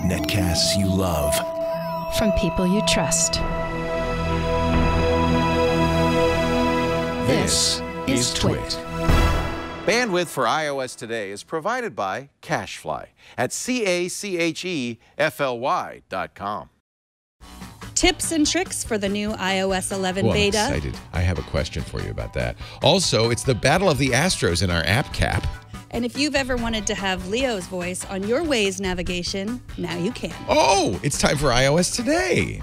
Netcasts you love. From people you trust. This is Twit. Bandwidth for iOS today is provided by CacheFly at CACHEFLY.com. Tips and tricks for the new iOS 11 Well, beta. I'm excited. I have a question for you about that. Also, it's the Battle of the Astros in our app cap. And if you've ever wanted to have Leo's voice on your Waze navigation, now you can. Oh, it's time for iOS Today.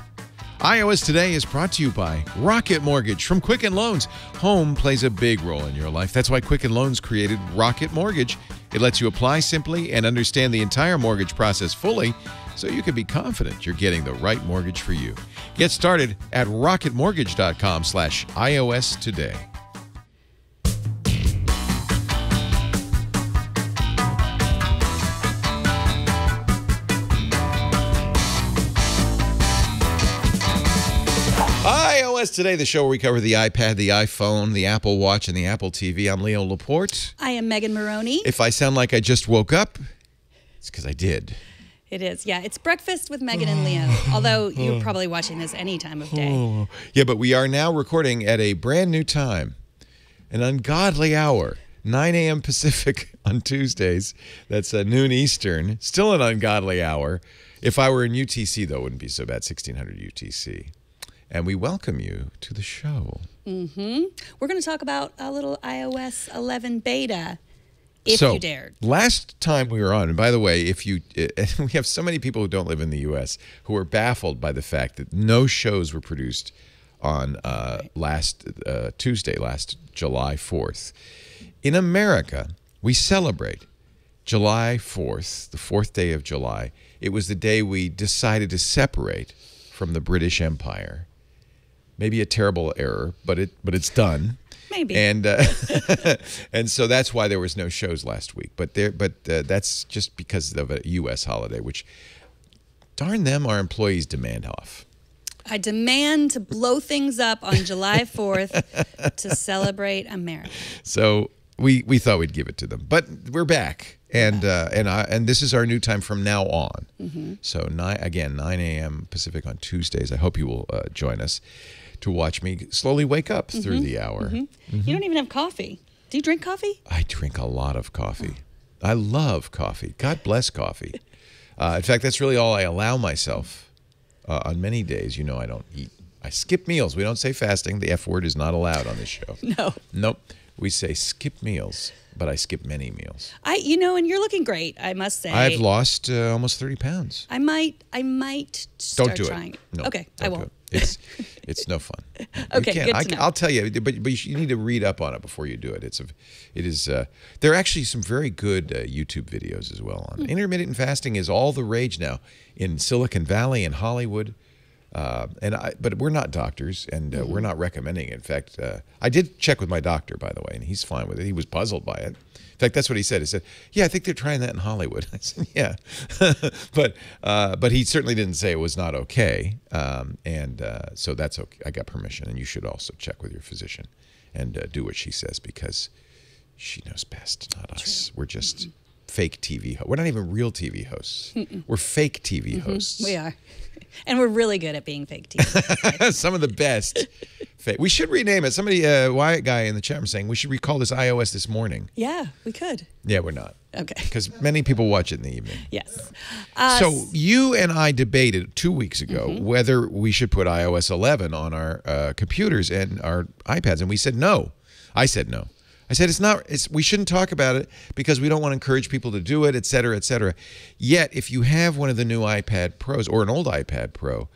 iOS Today is brought to you by Rocket Mortgage from Quicken Loans. Home plays a big role in your life. That's why Quicken Loans created Rocket Mortgage. It lets you apply simply and understand the entire mortgage process fully so you can be confident you're getting the right mortgage for you. Get started at rocketmortgage.com/iOS Today. iOS Today, the show where we cover the iPad, the iPhone, the Apple Watch, and the Apple TV. I'm Leo Laporte. I am Megan Maroney. If I sound like I just woke up, it's because I did. It is, yeah. It's breakfast with Megan and Leo, although you're probably watching this any time of day. Yeah, but we are now recording at a brand new time, an ungodly hour, 9 a.m. Pacific on Tuesdays. That's noon Eastern. Still an ungodly hour. If I were in UTC, though, it wouldn't be so bad, 1600 UTC. And we welcome you to the show. We're going to talk about a little iOS 11 beta, if So, you dared. Last time we were on, and by the way, if you, we have so many people who don't live in the U.S. who are baffled by the fact that no shows were produced on last Tuesday, last July 4th. In America, we celebrate July 4th, the 4th day of July. It was the day we decided to separate from the British Empire. Maybe a terrible error, but it's done. Maybe. And and so that's why there was no shows last week. But that's just because of a U.S. holiday, which, darn them, our employees demand off. I demand to blow things up on July 4th to celebrate America. So we thought we'd give it to them, but we're back, and this is our new time from now on. So 9 a.m. Pacific on Tuesdays. I hope you will join us to watch me slowly wake up through the hour. You don't even have coffee. Do you drink coffee? I drink a lot of coffee. I love coffee. God bless coffee. In fact, that's really all I allow myself on many days. You know, I don't eat. I skip meals. We don't say fasting. The F word is not allowed on this show. No. Nope. We say skip meals, but I skip many meals. And you're looking great, I must say. I've lost almost 30 pounds. I might start Don't do trying it. No, okay, I won't. It's no fun. Okay, good to know. I'll tell you, but you need to read up on it before you do it. There are actually some very good YouTube videos as well on intermittent fasting. Is all the rage now in Silicon Valley and Hollywood. But we're not doctors, and we're not recommending it. In fact, I did check with my doctor, by the way, and he's fine with it. He was puzzled by it. In fact, that's what he said. He said, "Yeah, I think they're trying that in Hollywood." I said, "Yeah," but he certainly didn't say it was not okay. So that's okay. I got permission, and you should also check with your physician and do what she says, because she knows best, not us. We're just fake TV hosts. We're not even real TV hosts. We're fake TV hosts. We are. And we're really good at being fake TV. Some of the best. We should rename it. Somebody, Wyatt guy in the chat room saying we should recall this iOS This Morning. Yeah, we could. Yeah, we're not. Okay. Because many people watch it in the evening. Yes. So you and I debated 2 weeks ago whether we should put iOS 11 on our computers and our iPads, and we said no. I said no. I said we shouldn't talk about it because we don't want to encourage people to do it, et cetera, et cetera. Yet, if you have one of the new iPad Pros or an old iPad Pro,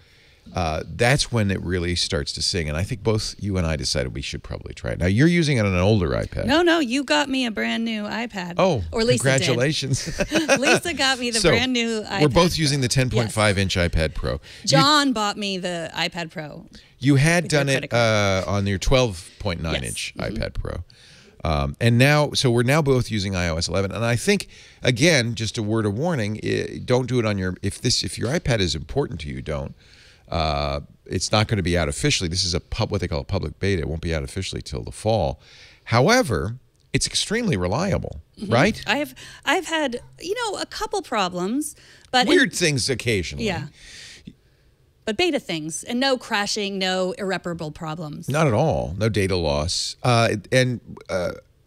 that's when it really starts to sing. And I think both you and I decided we should probably try it. Now, you're using it on an older iPad. No, you got me a brand new iPad. Oh, or Lisa congratulations. Did. Lisa got me the brand new iPad. We're both using the 10.5-inch iPad Pro. John bought me the iPad Pro. You had done it on your 12.9-inch iPad Pro. And now, so we're now both using iOS 11, and I think, again, just a word of warning: don't do it on your. If your iPad is important to you, don't. It's not going to be out officially. This is what they call a public beta. It won't be out officially till the fall. However, it's extremely reliable, right? I've had, a couple problems, but Weird things occasionally. Yeah. But beta things, and no crashing, no irreparable problems. Not at all. No data loss.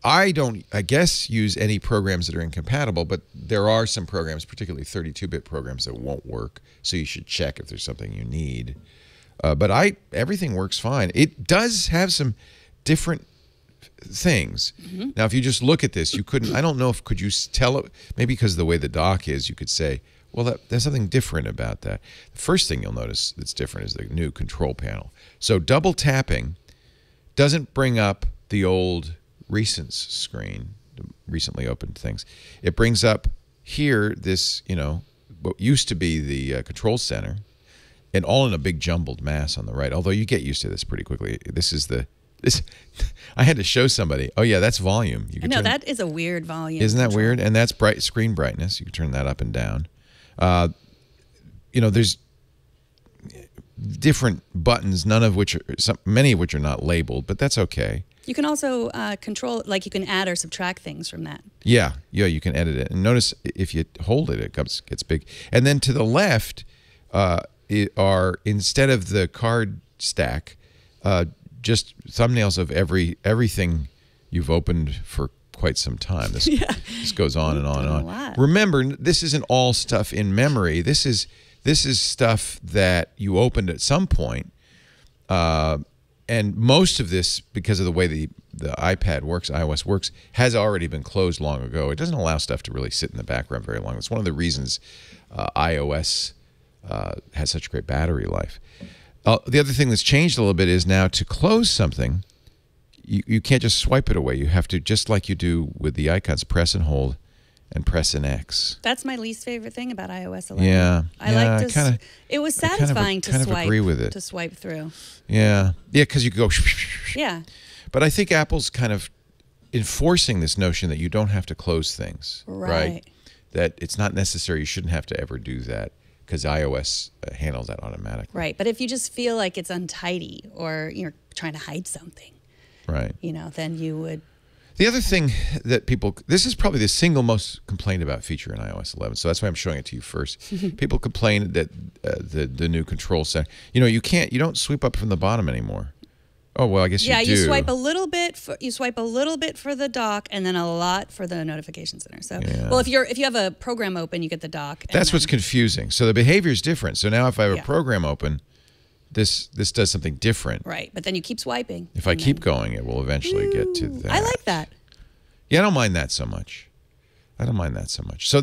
I don't, I guess, use any programs that are incompatible, but there are some programs, particularly 32-bit programs, that won't work. So you should check if there's something you need. But everything works fine. It does have some different things. Now, if you just look at this, you couldn't, I don't know if, could you tell it, maybe because of the way the dock is, you could say, well, there's something different about that. The first thing you'll notice that's different is the new control panel. So double tapping doesn't bring up the old recents screen, the recently opened things. It brings up here this, what used to be the control center, and all in a big jumbled mass on the right. Although you get used to this pretty quickly. I had to show somebody. Oh yeah, that's volume. I know that is a weird volume. Isn't that weird? And that's screen brightness. You can turn that up and down. There's different buttons, many of which are not labeled, but that's okay. You can also control, like you can add or subtract things from that. Yeah, you can edit it. And notice if you hold it, it gets big. And then to the left instead of the card stack, just thumbnails of everything you've opened for quite some time. This goes on and on and on. Remember, this isn't all stuff in memory. This is stuff that you opened at some point. And most of this, because of the way the iPad works, iOS works, has already been closed long ago. It doesn't allow stuff to really sit in the background very long. It's one of the reasons iOS has such great battery life. The other thing that's changed a little bit is now to close something, you can't just swipe it away. You have to, just like you do with the icons, press and hold and press an X. That's my least favorite thing about iOS 11. Yeah. It was satisfying to swipe through. Yeah, because you go. Yeah. But I think Apple's kind of enforcing this notion that you don't have to close things, right? That it's not necessary. You shouldn't have to ever do that because iOS handles that automatically. Right, but if you just feel like it's untidy or you're trying to hide something, right? Then you would. The other thing that this is probably the single most complained about feature in iOS 11, so that's why I'm showing it to you first. People complain that the new control center, you don't sweep up from the bottom anymore. Oh well, I guess you do. Yeah, you swipe a little bit for the dock, and then a lot for the notification center. So, well, if you have a program open, you get the dock. That's what's confusing. So the behavior is different. So now if I have a program open, this does something different. Right, but then you keep swiping. If I keep going, it will eventually get to that. I like that. Yeah, I don't mind that so much. So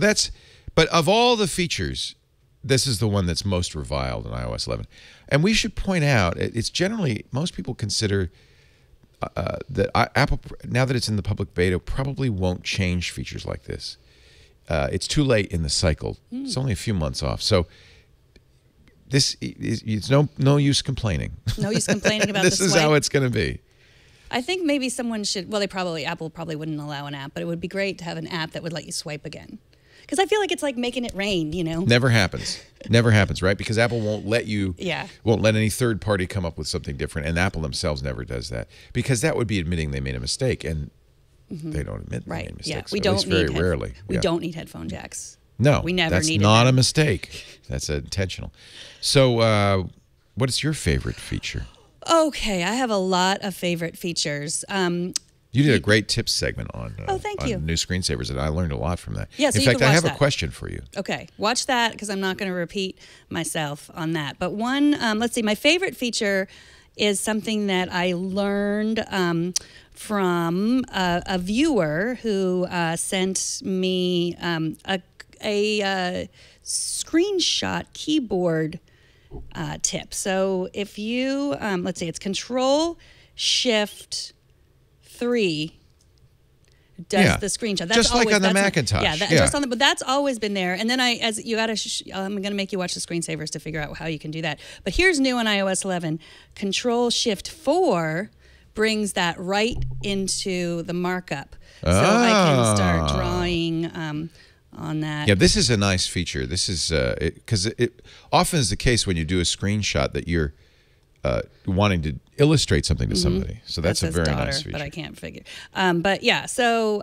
but of all the features, this is the one that's most reviled in iOS 11. And we should point out, it's generally, most people consider that Apple, now that it's in the public beta, probably won't change features like this. It's too late in the cycle. It's only a few months off. So it's no use complaining. No use complaining about this is how it's going to be. I think maybe someone should, Apple probably wouldn't allow an app, but it would be great to have an app that would let you swipe again. Because I feel like it's like making it rain, Never happens. Never happens, right? Because Apple won't let you, won't let any third party come up with something different. And Apple themselves never does that. Because that would be admitting they made a mistake. And they don't admit they made mistakes. Yeah, we don't need rarely. We don't need headphone jacks. No, we never that's needed not that. A mistake. That's intentional. So what is your favorite feature? Okay, I have a lot of favorite features. You did a great tips segment on thank you. new screensavers, and I learned a lot from that. Yeah, so in fact, I have a question for you. Okay, watch that because I'm not going to repeat myself on that. But one, let's see, my favorite feature is something that I learned from a viewer who sent me a screenshot keyboard tip. So if you, let's see, it's Control-Shift-3 does the screenshot. That's just like on the Macintosh. Just on but that's always been there. And then I'm going to make you watch the screensavers to figure out how you can do that. But here's new on iOS 11. Control-Shift-4 brings that right into the markup. So I can start drawing on that. Yeah, this is a nice feature. This is because it often is the case when you do a screenshot that you're wanting to illustrate something to somebody. So that's a very nice feature. But I can't figure. But yeah, so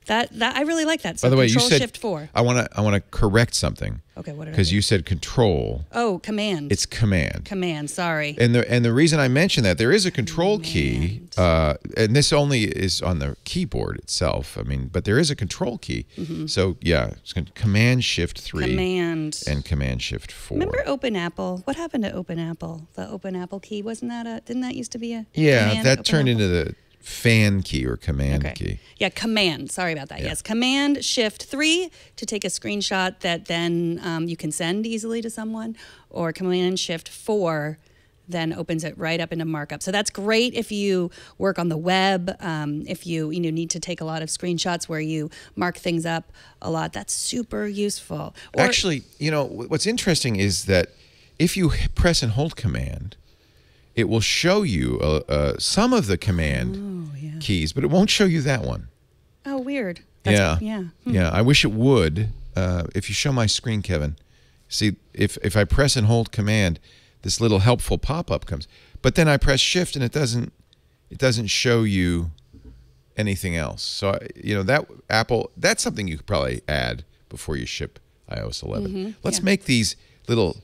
that I really like that. So by the way, you Control said Shift 4. I want to correct something. Okay, what did I Because do? you said Control. Oh, Command. It's Command. Command. Sorry. And the reason I mentioned that there is a Control key, and this only is on the keyboard itself. I mean, but there is a Control key. So yeah, it's Command Shift 3. Command. And Command Shift 4. Remember Open Apple? What happened to Open Apple? The Open Apple key, wasn't that didn't that used to be a Yeah, command, that Open turned Apple? into the Fan key or Command key. Yeah, Command. Sorry about that. Yeah. Yes, Command Shift 3 to take a screenshot that then you can send easily to someone, or Command Shift 4 then opens it right up into markup. So that's great if you work on the web, if you need to take a lot of screenshots where you mark things up a lot. That's super useful. Or, Actually, what's interesting is that if you press and hold Command, it will show you some of the Command keys, but it won't show you that one. Oh, weird. Yeah. Yeah. I wish it would. If you show my screen, Kevin, see if I press and hold Command, this little helpful pop-up comes. But then I press Shift and it doesn't show you anything else. So that Apple, that's something you could probably add before you ship iOS 11. Let's make these little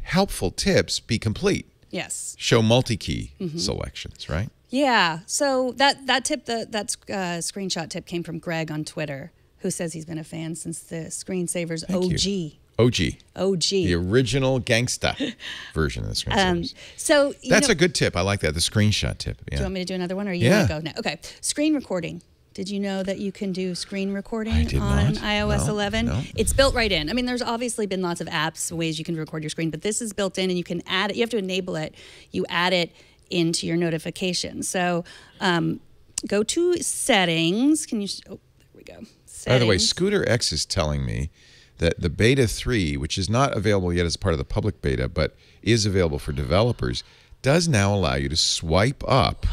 helpful tips be complete. Yes. Show multi-key selections, right? Yeah. So that tip, that screenshot tip came from Greg on Twitter, who says he's been a fan since the Screensavers OG. OG. The original gangsta version of the screensavers. So that's a good tip. I like that. The screenshot tip. Yeah. Do you want me to do another one, or you want to go now? Okay. Screen recording. Did you know that you can do screen recording on iOS 11? No. It's built right in. I mean, there's obviously been lots of apps, ways you can record your screen, but this is built in, and you can add it. You have to enable it. You add it into your notifications. So go to Settings. Can you? Oh, there we go. Settings. By the way, Scooter X is telling me that the Beta 3, which is not available yet as part of the public beta, but is available for developers, does now allow you to swipe up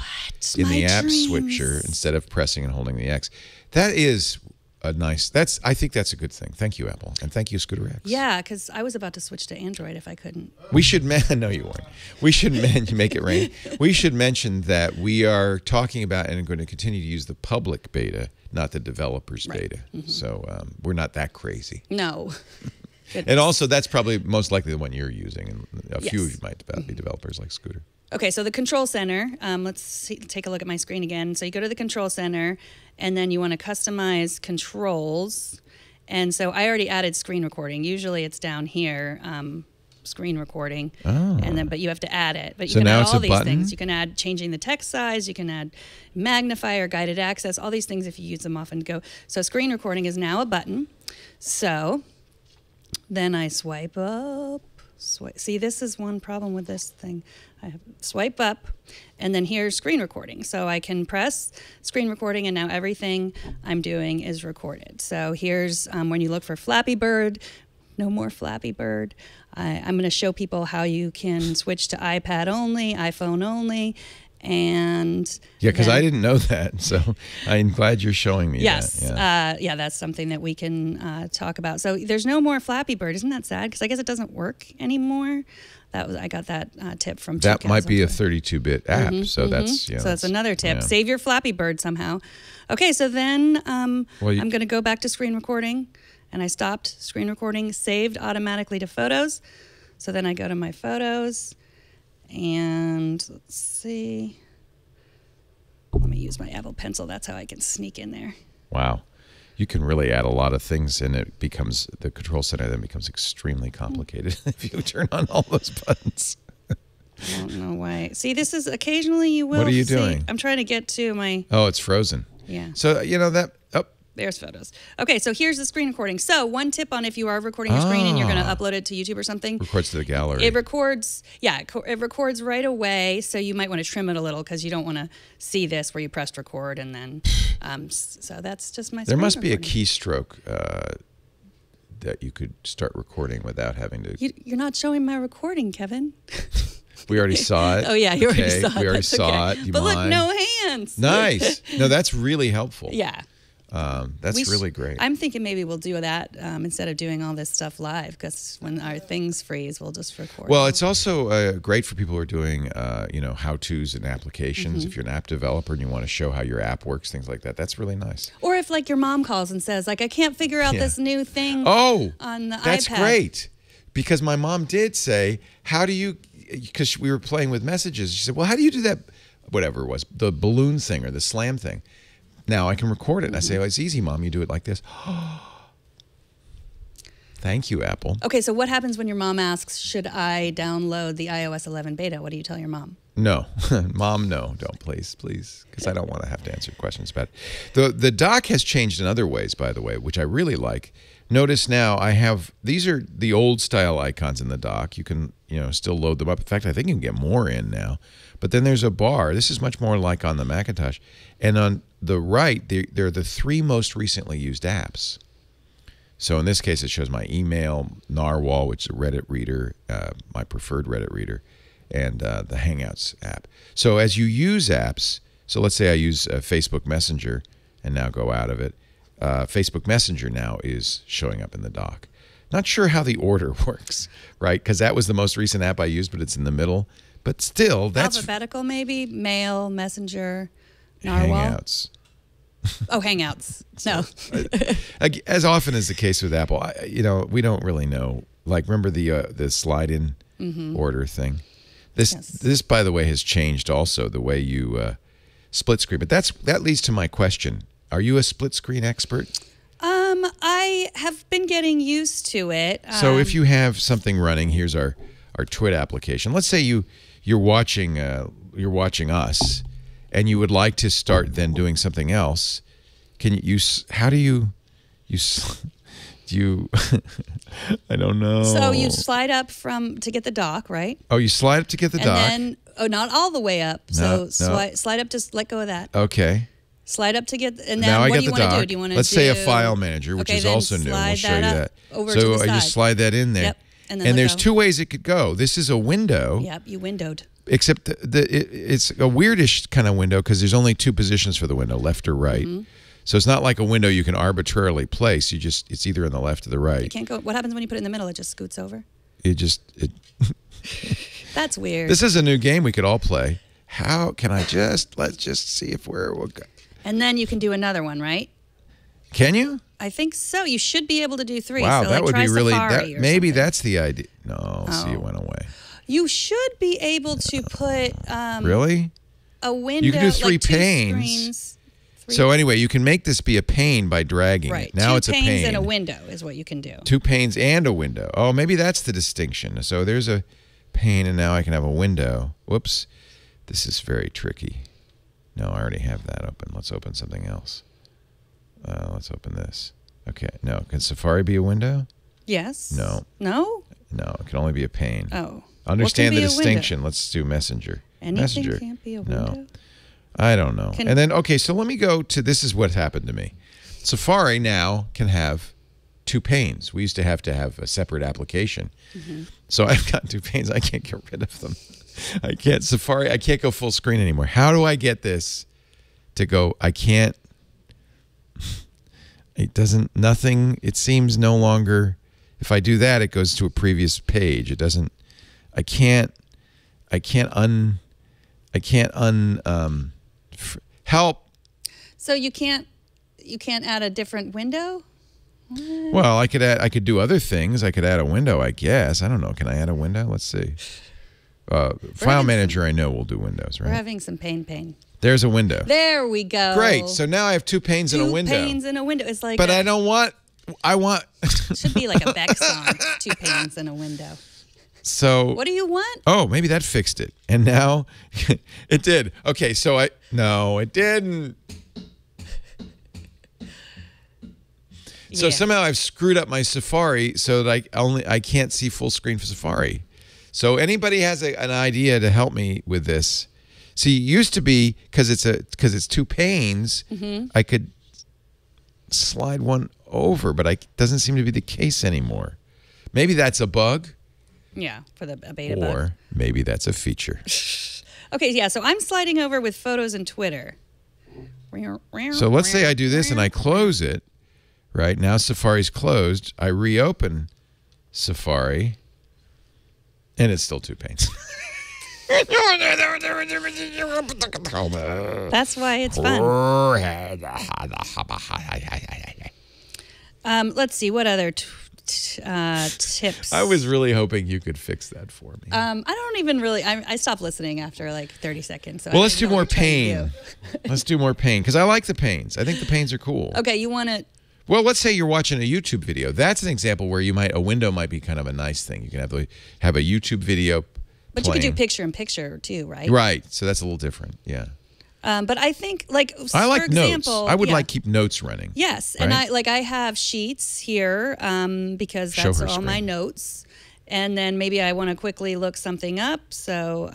in the app switcher instead of pressing and holding the X. That is a nice. I think that's a good thing. Thank you, Apple, and thank you, Scooter X. Yeah, because I was about to switch to Android if I couldn't. We should no, you weren't. We should make it rain. We should mention that we are talking about and are going to continue to use the public beta, not the developers beta. So we're not that crazy. No. And also, that's probably most likely the one you're using, and a few of you might be developers like Scooter. Okay, so the Control Center, take a look at my screen again. So you go to the Control Center, and then you want to customize controls. And so I already added screen recording. Usually it's down here, screen recording. But you have to add it. But you can add all these things. You can add changing the text size. You can add magnifier, guided access, all these things if you use them often. So screen recording is now a button. So then I swipe up. See, this is one problem with this thing. I swipe up, and then here's screen recording. So I can press screen recording, and now everything I'm doing is recorded. So here's when you look for Flappy Bird. No more Flappy Bird. I'm going to show people how you can switch to iPad only, iPhone only. And yeah, because I didn't know that, so I'm glad you're showing me yes, that. Yeah, that's something that we can talk about. So there's no more Flappy Bird. Isn't that sad? Because I guess it doesn't work anymore. I got that tip from. That might be a 32-bit app, so that's so that's another tip. Yeah. Save your Flappy Bird somehow. Okay, so then I'm going to go back to screen recording, and I stopped screen recording, saved automatically to photos. So then I go to my photos. And let's see. Let me use my Apple Pencil. That's how I can sneak in there. Wow. You can really add a lot of things, and the Control Center then becomes extremely complicated if you turn on all those buttons. I don't know why. See, this is occasionally you will. What are you see, doing? I'm trying to get to my. Oh, it's frozen. Yeah. So, that. Oh. There's photos. Okay, so here's the screen recording. So one tip on if you are recording your screen and you're going to upload it to YouTube or something. Records to the gallery. It records, it records right away. So you might want to trim it a little because you don't want to see this where you pressed record and then, so that's just my There must be a recording. keystroke that you could start recording without having to. You're not showing my recording, Kevin. We already saw it. Oh, yeah, you already saw it. We already That's saw okay. it. Do you but mind? look, no hands. Nice. No, that's really helpful. Yeah. That's really great. I'm thinking maybe we'll do that instead of doing all this stuff live, because when our things freeze, we'll just record. Well, it's also great for people who are doing, how-tos and applications. Mm-hmm. If you're an app developer and you want to show how your app works, things like that, that's really nice. Or if, like, your mom calls and says, like, I can't figure out this new thing on the that's iPad. great. Because my mom did say, how do you, because we were playing with messages, she said, well, how do you do that, whatever it was, the balloon thing or the slam thing? Now I can record it. And I say, oh, it's easy, Mom. You do it like this. Thank you, Apple. Okay, so what happens when your mom asks, should I download the iOS 11 beta? What do you tell your mom? No. Mom, no. Don't, please. Because I don't want to have to answer questions about it. The dock has changed in other ways, by the way, which I really like. Notice now I have, these are the old style icons in the dock. You can, still load them up. In fact, I think you can get more in now. But then there's a bar. This is much more like on the Macintosh. And on the right, they're the 3 most recently used apps. So in this case, it shows my email, Narwhal, which is a Reddit reader, my preferred Reddit reader, and the Hangouts app. So as you use apps, so let's say I use Facebook Messenger and now go out of it. Facebook Messenger now is showing up in the dock. Not sure how the order works, right? Because that was the most recent app I used, but it's in the middle. But still, that's alphabetical, maybe? Mail, Messenger, Narwhal? Hangouts. Oh, Hangouts. No. As often is the case with Apple, we don't really know. Like, remember the slide-in order thing? This, by the way, has changed also, the way you split screen. But that leads to my question. Are you a split screen expert? I have been getting used to it. So if you have something running, here's our Twit application. Let's say you're watching us, and you would like to start then doing something else. How do you I don't know. So you slide up to get the dock, right? Oh, you slide up to get the dock. And then, not all the way up. No, slide up, just let go of that. Okay. Slide up to get, and now then I what got do you the want to dock. do? Do you want to Let's say a file manager, which is also new. We'll show you that. Over so to the I just side. slide that in there. Yep. And there's 2 ways it could go. This is a window. Yep, you windowed. Except it's a weirdish kind of window because there's only 2 positions for the window, left or right. So it's not like a window you can arbitrarily place. It's either on the left or the right. You can't go. What happens when you put it in the middle? It just scoots over. That's weird. This is a new game we could all play. How can let's just see if we'll go. And then you can do another one, right? Can you? I think so. You should be able to do 3. Wow, so that would try be really. Safari or maybe something. that's the idea. No, see, it went away. You should be able to put Really? a window. You can do 3 like 2 panes. screens, 3 So anyway, you can make this be a pane by dragging right. it. Now 2 it's a panes pane. and a window is what you can do. 2 panes and a window. Oh, maybe that's the distinction. So there's a pane, and now I can have a window. Whoops. This is very tricky. No, I already have that open. Let's open something else. Let's open this. Okay. No. Can Safari be a window? Yes. No. No? No. It can only be a pane. Oh. Understand the What can be a distinction. Let's do Messenger. Anything Messenger. can't be a window? No. I don't know. And then, okay, so let me go to, this is what happened to me. Safari now can have 2 panes. We used to have a separate application. So I've got 2 panes. I can't get rid of them. I can't go full screen anymore. How do I get this to go? I can't. It seems no longer, if I do that, it goes to a previous page. It doesn't, I can't help. So you can't add a different window? Well, I could do other things. I could add a window, I guess. I don't know. Can I add a window? Let's see. File manager, I know will do windows, right? We're having some pain. There's a window. There we go. Great. So now I have 2 panes and a window. 2 panes and a window. It's like. But I want. It should be like a Beck song. 2 panes and a window. So. What do you want? Oh, maybe that fixed it. And now it did. Okay, so no, it didn't. So somehow I've screwed up my Safari so that I can't see full screen for Safari. So anybody has an idea to help me with this? See, it used to be because it's 2 panes, I could slide one over, but it doesn't seem to be the case anymore. Maybe that's a bug. Yeah, for the beta bug. Or maybe that's a feature. Okay, yeah. So I'm sliding over with photos and Twitter So let's say I do this and I close it. Right now, Safari's closed. I reopen Safari, and it's still 2 panes. That's why it's fun. Let's see, what other tips? I was really hoping you could fix that for me. I don't even really, I stopped listening after like 30 seconds. So well, let's do more pain. Let's do more pain, because I like the pains. I think the pains are cool. Okay, you want to... Well, let's say you're watching a YouTube video. That's an example where a window might be kind of a nice thing. You can have a YouTube video But playing. you could do picture-in-picture too, right? Right, so that's a little different, yeah. But I think, like, I like for example, notes. I would like keep notes running. Yes, right? and I have sheets here because that's all my notes. And then maybe I want to quickly look something up, so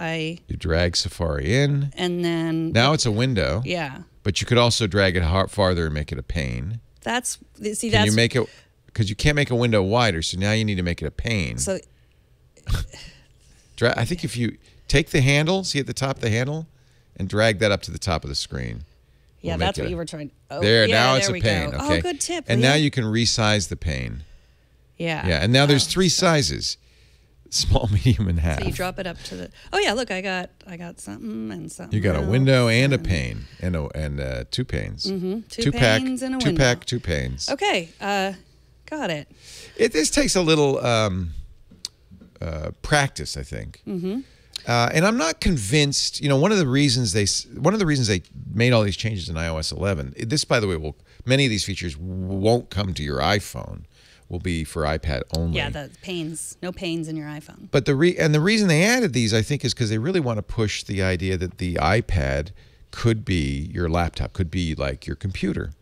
you drag Safari in, and then now it's a window. Yeah, but you could also drag it farther and make it a pane. Can you make it, because you can't make a window wider, so now you need to make it a pane. So I think if you take the handle, see at the top of the handle, and drag that up to the top of the screen. Yeah, that's what you were trying. Oh, there, yeah, now there it's a we pane. go. Okay. Oh, good tip. And Leah. now you can resize the pane. Yeah. Yeah, and now there's 3 sizes: small, medium, and half. So you drop it up to the. Oh yeah, look, I got something and something. You got a window and a pane, and 2 panes. Mm-hmm. Two panes and a window. 2 panes. Okay, got it. This takes a little practice, I think. Mm-hmm. And I'm not convinced. One of the reasons they made all these changes in iOS 11. This, by the way, many of these features won't come to your iPhone. Will be for iPad only. Yeah, the panes, no panes in your iPhone. But the reason they added these, I think, is because they really want to push the idea that the iPad could be your laptop, could be like your computer.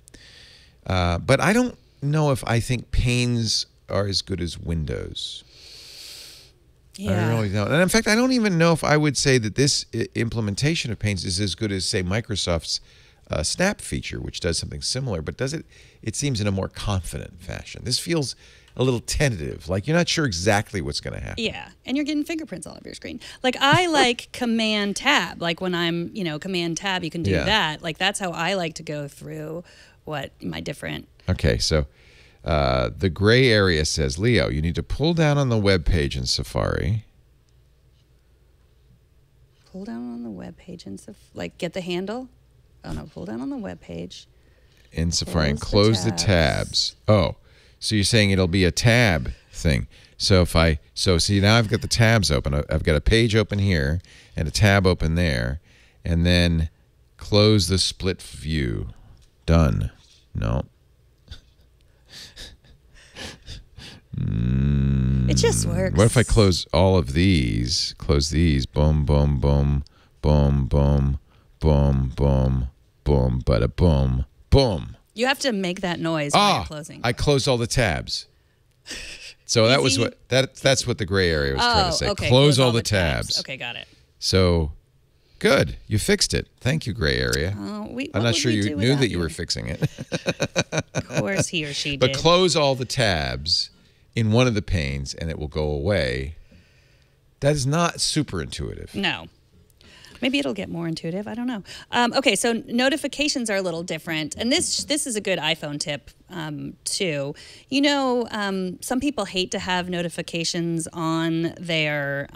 But I don't know if I think panes are as good as Windows. Yeah. I really don't. And in fact, I don't even know if I would say that this implementation of panes is as good as, say, Microsoft's Snap feature, which does something similar, but does it seems in a more confident fashion. This feels a little tentative, like you're not sure exactly what's going to happen. Yeah, and you're getting fingerprints all over your screen. Like I like Command Tab. Like when I'm, Command Tab, you can do that. Like that's how I like to go through what my different. Okay, so the gray area says, Leo, you need to pull down on the web page in Safari. Pull down on the web page and get the handle. Oh no, pull down on the web page. In Safari and close the tabs. Oh, so you're saying it'll be a tab thing. So see, now I've got the tabs open. I've got a page open here and a tab open there, and then close the split view. Done. No. It just works. What if I close all of these? Close these. Boom, boom, boom, boom, boom, boom, boom, boom, bada boom, boom. You have to make that noise when you're closing. I closed all the tabs. So that was that's what the gray area was trying to say. Okay. Close all the tabs. Okay, got it. So good. You fixed it. Thank you, gray area. I'm not sure you knew that you were fixing it. Of course he or she did. But close all the tabs in one of the panes and it will go away. That is not super intuitive. No. Maybe it'll get more intuitive. I don't know. Okay, so notifications are a little different. And this is a good iPhone tip, too. Some people hate to have notifications on their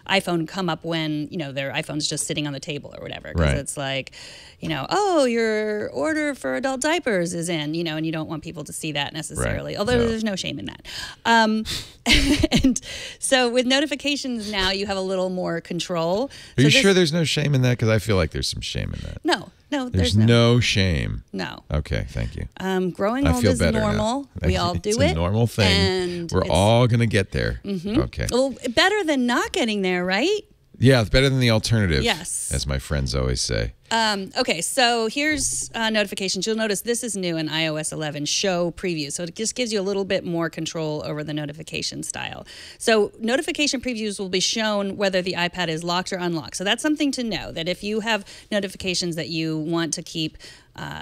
iPhone come up when, their iPhone's just sitting on the table or whatever. Because it's like, your order for adult diapers is in, and you don't want people to see that necessarily. Right. Although there's no shame in that. And so with notifications now, you have a little more control. Are you sure there's no shame in that? Because I feel like there's some shame in that. No, there's no shame. No. Okay, thank you. Growing old is normal. We all do it. It's a normal thing. And we're all going to get there. Mm-hmm. Okay. Well, better than not getting there, right? Yeah, it's better than the alternative. Yes. As my friends always say. Okay, so here's notifications. You'll notice this is new in iOS 11, show preview. So it just gives you a little bit more control over the notification style. So notification previews will be shown whether the iPad is locked or unlocked. So that's something to know, that if you have notifications that you want to keep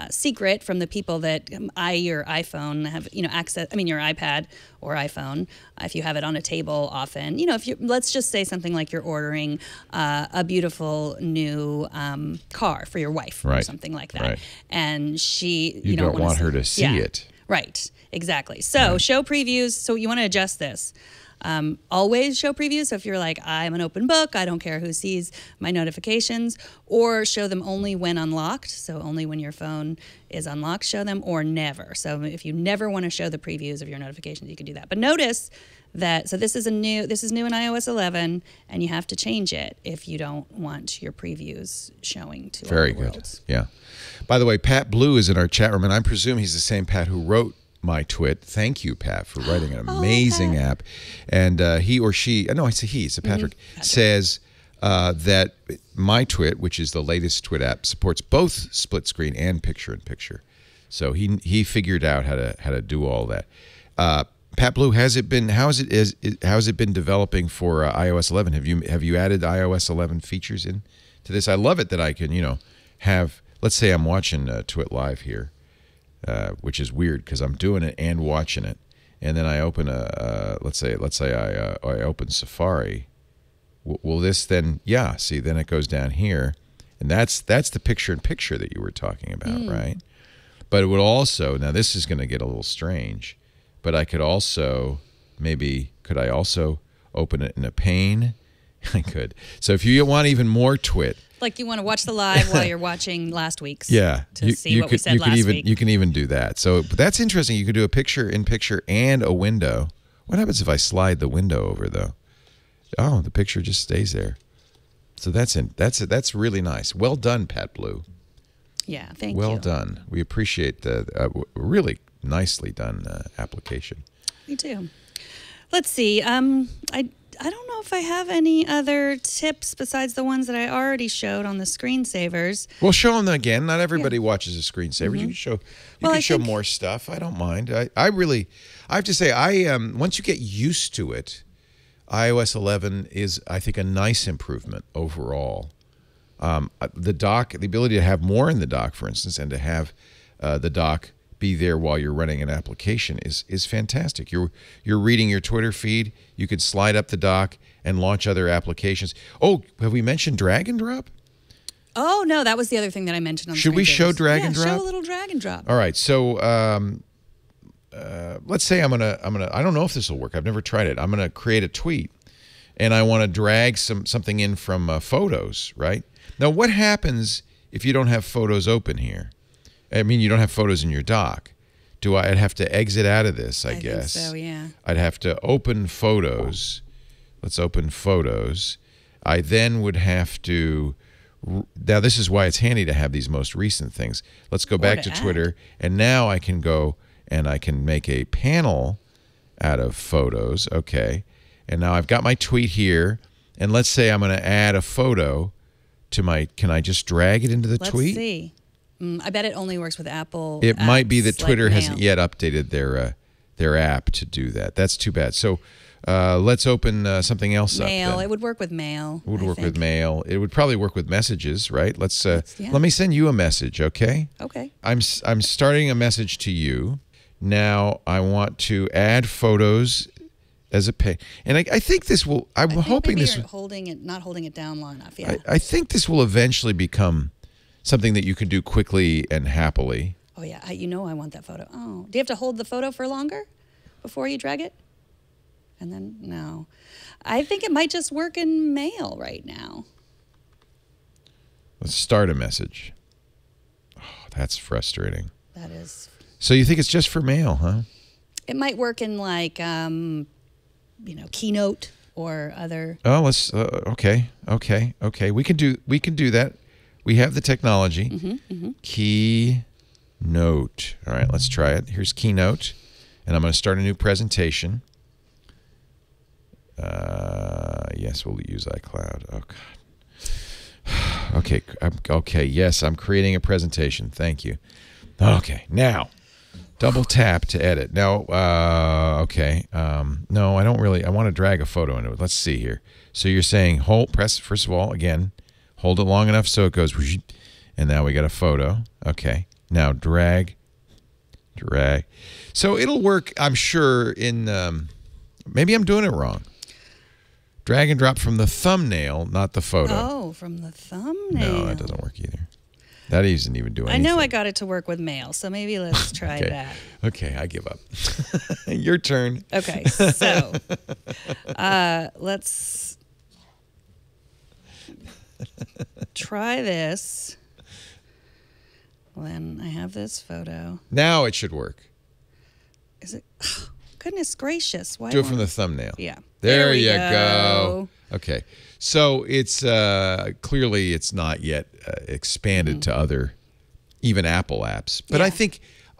secret from the people that your iPhone have, access. I mean, your iPad or iPhone, if you have it on a table often. If you let's just say something like you're ordering a beautiful new car for your wife or something like that, and you don't want her to see it. Right, exactly. So show previews. So you want to adjust this. Always show previews. So if you're like, I'm an open book, I don't care who sees my notifications, or show them only when unlocked. So only when your phone is unlocked, show them, or never. So if you never want to show the previews of your notifications, you can do that. But notice that, so this is new in iOS 11, and you have to change it if you don't want your previews showing to Very all the good. worlds. Yeah. By the way, Pat Blue is in our chat room, and I presume he's the same Pat who wrote my Twit. Thank you, Pat, for writing an amazing app. And he or she, no, I say he, so Patrick, says that my Twit, which is the latest Twit app, supports both split screen and picture-in-picture. So he figured out how to do all that. Pat Blue, how has it been developing for iOS 11? Have you added iOS 11 features into this? I love it that I can have. Let's say I'm watching Twit Live here, which is weird because I'm doing it and watching it, and then I open let's say I open Safari. Will this then? Yeah. See, then it goes down here, and that's the picture-in-picture that you were talking about, right? But it would also, now this is going to get a little strange, but I could also could I also open it in a pane? I could. So if you want even more Twit. Like you want to watch the live while you're watching last week's. Yeah. To see what we said last week. You can even do that. So but that's interesting. You could do a picture-in-picture and a window. What happens if I slide the window over, though? Oh, the picture just stays there. So that's really nice. Well done, Pat Blue. Yeah, thank you. Well done. We appreciate the really nicely done application. Me too. Let's see. I don't know if I have any other tips besides the ones that I already showed on the screensavers. Well, show them again. Not everybody watches a screensaver. You can show more stuff. I don't mind. I have to say, once you get used to it, iOS 11 is, I think, a nice improvement overall. The dock, the ability to have more in the dock, for instance, and to have the dock be there while you're running an application is fantastic. You're reading your Twitter feed. You could slide up the dock and launch other applications. Oh, have we mentioned drag and drop? Oh no, that was the other thing that I mentioned on. Should we show drag and drop? Show a little drag and drop. All right. So let's say I'm gonna. I don't know if this will work. I've never tried it. I'm gonna create a tweet, and I want to drag something in from photos. Right now, what happens if you don't have photos open here? I mean, you don't have photos in your dock. I'd have to exit out of this, I guess. Think so, yeah. I'd have to open photos. Let's open photos. I then would have to, now this is why it's handy to have these most recent things. Let's go back to Twitter, and now I can go and I can make a panel out of photos. Okay. And now I've got my tweet here, and let's say I'm going to add a photo to my, can I just drag it into the tweet? Let's see. I bet it only works with Apple. It might be that like Twitter Mail. hasn't yet updated their app to do that. That's too bad. So let's open something else up. Mail. Then. It would work with Mail. It would work with Mail. It would probably work with messages, right? Let's let me send you a message, okay? Okay. I'm starting a message to you. Now I want to add photos as a pay, and I think this will. I'm hoping this. Not holding it down long enough. Yeah. I think this will eventually become something that you can do quickly and happily. Oh, yeah. I want that photo. Oh, do you have to hold the photo for longer before you drag it? And then, no. I think it might just work in Mail right now. Let's start a message. Oh, that's frustrating. That is. So you think it's just for Mail, huh? It might work in like, Keynote or other. Oh, let's, okay. We can do that. We have the technology. Keynote. All right, let's try it. Here's Keynote, and I'm going to start a new presentation. Yes, we'll use iCloud. Oh, God. Okay. Yes, I'm creating a presentation. Thank you. Okay, now, double tap to edit. Now, okay. No, I don't really. I want to drag a photo into it. Let's see here. So you're saying press, first of all, again, hold it long enough so it goes, and now we got a photo. Okay. Now drag. So it'll work, I'm sure, in, maybe I'm doing it wrong. Drag and drop from the thumbnail, not the photo. Oh, from the thumbnail. No, that doesn't work either. That doesn't even do anything. I know I got it to work with mail, so maybe let's try that. Okay, I give up. Your turn. Okay, so let's try this. Then I have this photo. Now it should work. Is it? Oh, goodness gracious! Why do it from the thumbnail. Yeah. There you go. Okay. So it's clearly it's not yet expanded to other, even Apple apps. But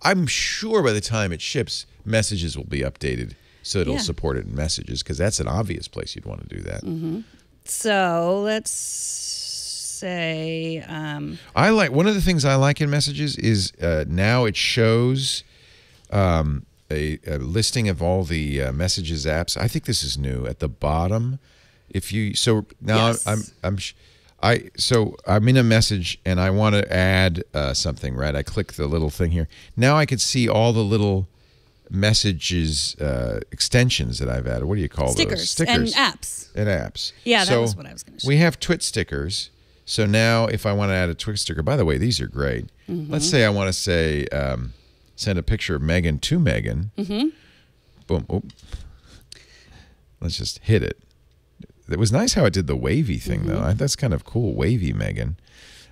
I'm sure by the time it ships, messages will be updated so it'll support it in messages, because that's an obvious place you'd want to do that. So let's say I like, one of the things I like in messages is now it shows a listing of all the messages apps. I think this is new at the bottom. If you now I'm in a message and I want to add something, right? I click the little thing here. Now I can see all the little messages extensions that I've added. What do you call those? Stickers and apps. And apps. Yeah, that was what I was going to say. We have Twit Stickers. So now if I want to add a Twit sticker, by the way, these are great. Let's say I want to say send a picture of Megan to Megan. Boom. Oh. Let's just hit it. It was nice how it did the wavy thing, though. That's kind of cool, wavy Megan.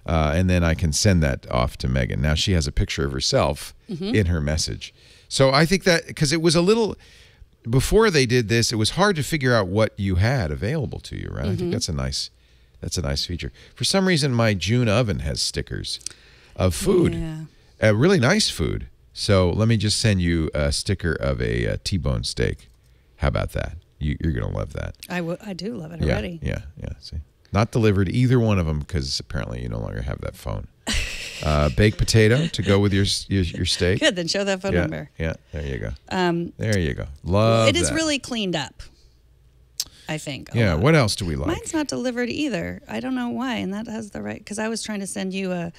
And then I can send that off to Megan. Now she has a picture of herself in her message. So I think that, because it was a little, before they did this, it was hard to figure out what you had available to you, right? I think that's a nice feature. For some reason, my June oven has stickers of food, really nice food. So let me just send you a sticker of a T-bone steak. How about that? You're going to love that. I do love it already. Yeah. See, not delivered, either one of them, because apparently you no longer have that phone. Baked potato to go with your steak. Good, then show that phone number. Yeah, there you go. There you go. Love it. It is really cleaned up, I think. Yeah, what else do we like? Mine's not delivered either. I don't know why, and that has the right, because I was trying to send you a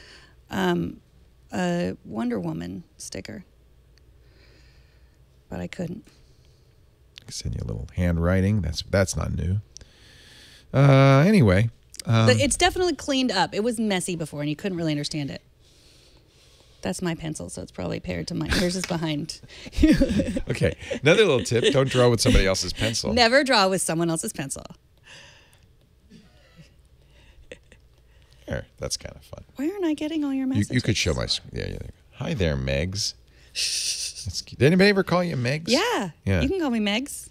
Wonder Woman sticker, but I couldn't. Send you a little handwriting. That's not new. Anyway. But it's definitely cleaned up. It was messy before, and you couldn't really understand it. That's my pencil, so it's probably paired to mine. Yours is behind. Okay. Another little tip. Don't draw with somebody else's pencil. Never draw with someone else's pencil. Here, that's kind of fun. Why aren't I getting all your messages? You could show my... Yeah. Hi there, Megs. Did anybody ever call you Megs? Yeah. You can call me Megs.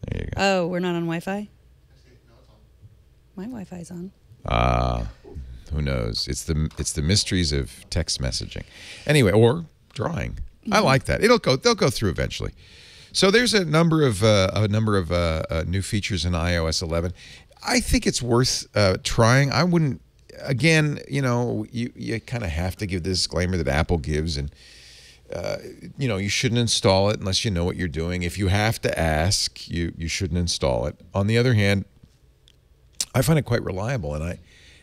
There you go. Oh, we're not on Wi-Fi? My Wi-Fi's on. Who knows? It's the mysteries of text messaging. Anyway, or drawing. I like that. They'll go through eventually. So there's a number of new features in iOS 11. I think it's worth trying. I wouldn't. Again, you kind of have to give the disclaimer that Apple gives, and you shouldn't install it unless you know what you're doing. If you have to ask, you shouldn't install it. On the other hand, I find it quite reliable,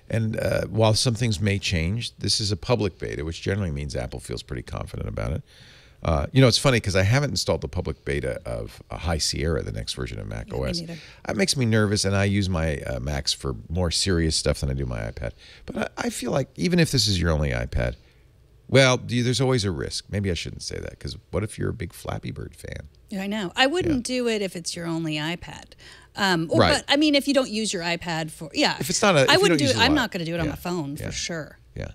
and while some things may change, this is a public beta, which generally means Apple feels pretty confident about it. It's funny because I haven't installed the public beta of High Sierra, the next version of Mac OS. That makes me nervous, and I use my Macs for more serious stuff than I do my iPad. But I feel like even if this is your only iPad, well, there's always a risk. Maybe I shouldn't say that, because what if you're a big Flappy Bird fan? Yeah, I know. I wouldn't do it if it's your only iPad. Right. But I mean, if you don't use your iPad for, if it's not I wouldn't do it. I'm not going to do it on my phone for sure. Yeah.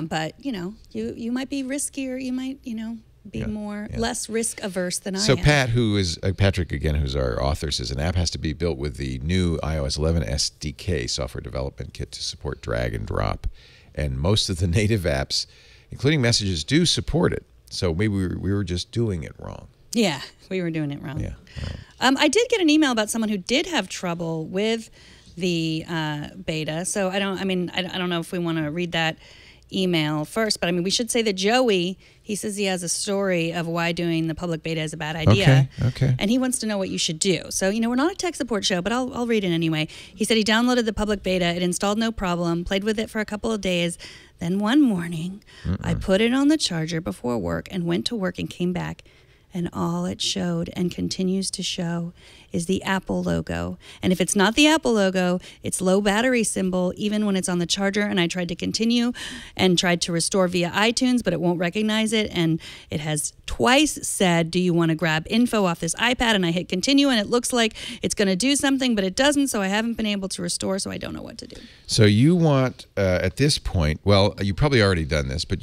But you might be riskier. You might be less risk averse than I am. So Patrick again, who's our author, says an app has to be built with the new iOS 11 SDK software development kit to support drag and drop, and most of the native apps, including Messages, do support it. So maybe we were just doing it wrong. Yeah, we were doing it wrong. Yeah. I did get an email about someone who did have trouble with the beta. So I don't know if we want to read that email first. But I mean, we should say that Joey, he says he has a story of why doing the public beta is a bad idea. Okay. And he wants to know what you should do. So, we're not a tech support show, but I'll read it anyway. He said he downloaded the public beta. It installed no problem, played with it for a couple of days. Then one morning, I put it on the charger before work and went to work and came back. And all it showed and continues to show is the Apple logo. And if it's not the Apple logo, it's low battery symbol, even when it's on the charger. And I tried to continue and tried to restore via iTunes, but it won't recognize it. And it has twice said, do you want to grab info off this iPad? And I hit continue, and it looks like it's going to do something, but it doesn't. So I haven't been able to restore, so I don't know what to do. So you want, at this point, well, you've probably already done this, but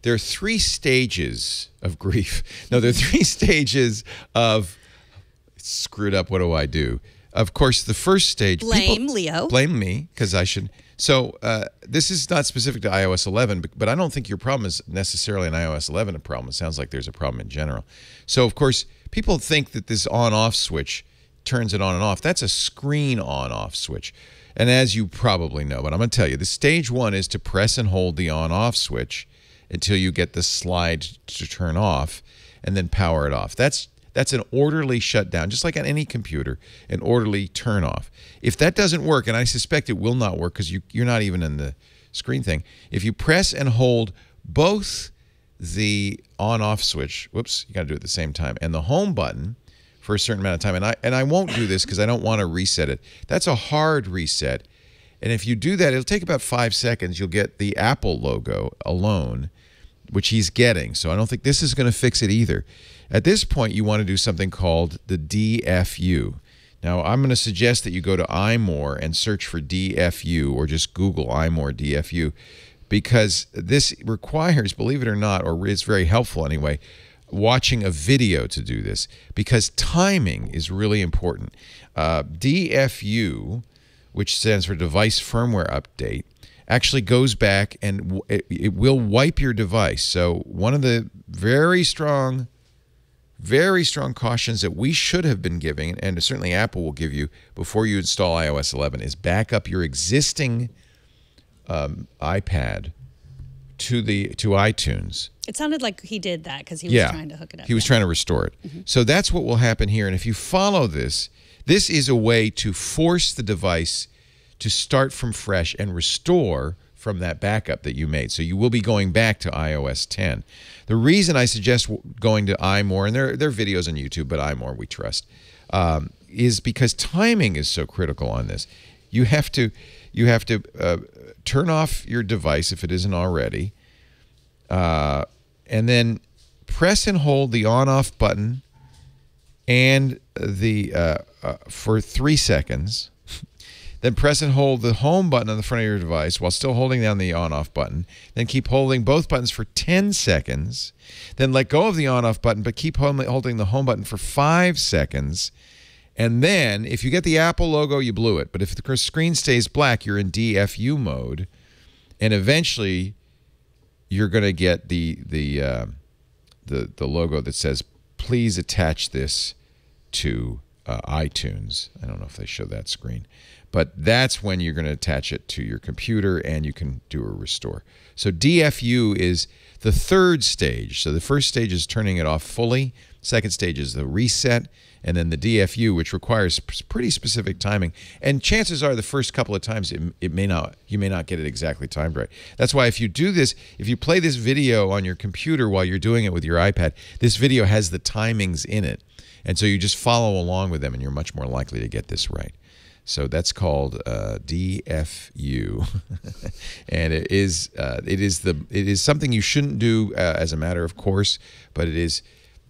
there are 3 stages of grief. No, there are 3 stages of screwed up. What do I do? Of course, the first stage. Blame Leo. Blame me, because I should. So this is not specific to iOS 11, but I don't think your problem is necessarily an iOS 11 problem. It sounds like there's a problem in general. So, of course, people think that this on-off switch turns it on and off. That's a screen on-off switch. And as you probably know, but I'm going to tell you, the stage 1 is to press and hold the on-off switch until you get the slide to turn off, and then power it off. That's an orderly shutdown, just like on any computer, an orderly turn off. If that doesn't work, and I suspect it will not work because you're not even in the screen thing, if you press and hold both the on-off switch, whoops, you got to do it at the same time, and the home button for a certain amount of time, and I won't do this because I don't want to reset it. That's a hard reset. And if you do that, it'll take about 5 seconds. You'll get the Apple logo alone, which he's getting. So I don't think this is going to fix it either. At this point, you want to do something called the DFU. Now, I'm going to suggest that you go to iMore and search for DFU, or just Google iMore DFU, because this requires, believe it or not, or is very helpful anyway, watching a video to do this, because timing is really important. DFU, which stands for Device Firmware Update, actually goes back and it will wipe your device. So one of the very strong cautions that we should have been giving, and certainly Apple will give you before you install iOS 11, is back up your existing iPad to iTunes. It sounded like he did that because he was trying to hook it up. He was trying to restore it. So that's what will happen here. And if you follow this, this is a way to force the device to start from fresh and restore from that backup that you made. So you will be going back to iOS 10. The reason I suggest going to iMore, and there are videos on YouTube, but iMore we trust, is because timing is so critical on this. You have to turn off your device if it isn't already, and then press and hold the on-off button and the for 3 seconds. Then press and hold the home button on the front of your device while still holding down the on-off button. Then keep holding both buttons for 10 seconds. Then let go of the on-off button, but keep holding the home button for 5 seconds. And then, if you get the Apple logo, you blew it. But if the screen stays black, you're in DFU mode. And eventually, you're going to get the logo that says, please attach this to iTunes. I don't know if they show that screen. But that's when you're going to attach it to your computer and you can do a restore. So DFU is the 3rd stage. So the first stage is turning it off fully. Second stage is the reset. And then the DFU, which requires pretty specific timing. And chances are the first couple of times you may not get it exactly timed right. That's why if you do this, if you play this video on your computer while you're doing it with your iPad, this video has the timings in it. And so you just follow along with them and you're much more likely to get this right. So that's called DFU, and it is something you shouldn't do as a matter of course, but it is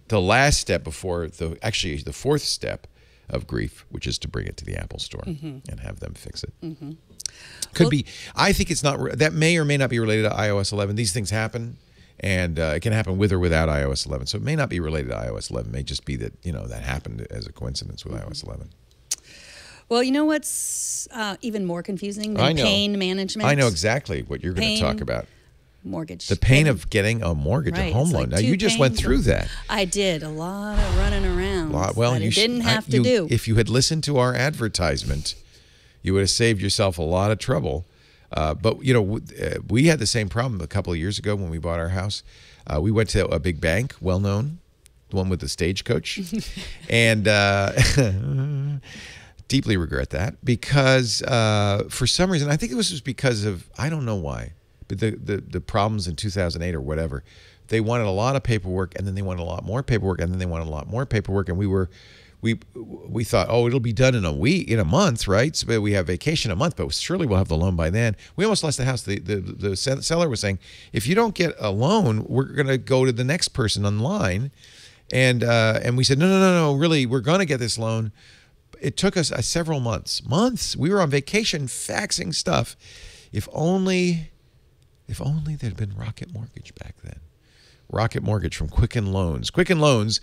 the last step before the 4th step of grief, which is to bring it to the Apple Store and have them fix it. Could be. I think it's not. That may or may not be related to iOS 11. These things happen. And it can happen with or without iOS 11. So it may not be related to iOS 11. It may just be that, that happened as a coincidence with iOS 11. Well, you know what's even more confusing than pain management? I know exactly what you're going to talk about. Mortgage. The pain of getting a mortgage, a home loan. Now, you just went through that. I did. A lot of running around that you didn't have to do. If you had listened to our advertisement, you would have saved yourself a lot of trouble. But you know, we had the same problem a couple of years ago when we bought our house. We went to a big bank, well known, the one with the stagecoach, and deeply regret that because for some reason, I think it was because of, I don't know why, but the problems in 2008 or whatever. They wanted a lot of paperwork, and then they wanted a lot more paperwork, and then they wanted a lot more paperwork, and we thought, oh, it'll be done in a month, right? So we have vacation a month, but surely we'll have the loan by then. We almost lost the house. The seller was saying, if you don't get a loan, we're going to go to the next person online, and we said, no, really, we're going to get this loan. It took us several months. We were on vacation faxing stuff. If only there'd been Rocket Mortgage back then. Rocket Mortgage from Quicken Loans. Quicken Loans,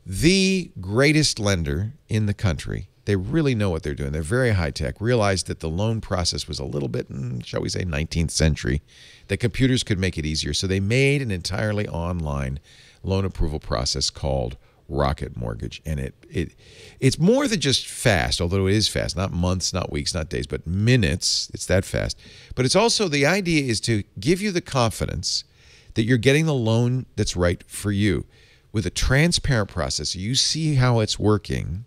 the greatest lender in the country. They really know what they're doing. They're very high tech. Realized that the loan process was a little bit, shall we say, 19th century. That computers could make it easier. So they made an entirely online loan approval process called Rocket Mortgage. And it's more than just fast, although it is fast. Not months, not weeks, not days, but minutes. It's that fast. But it's also, the idea is to give you the confidence that you're getting the loan that's right for you with a transparent process. So you see how it's working.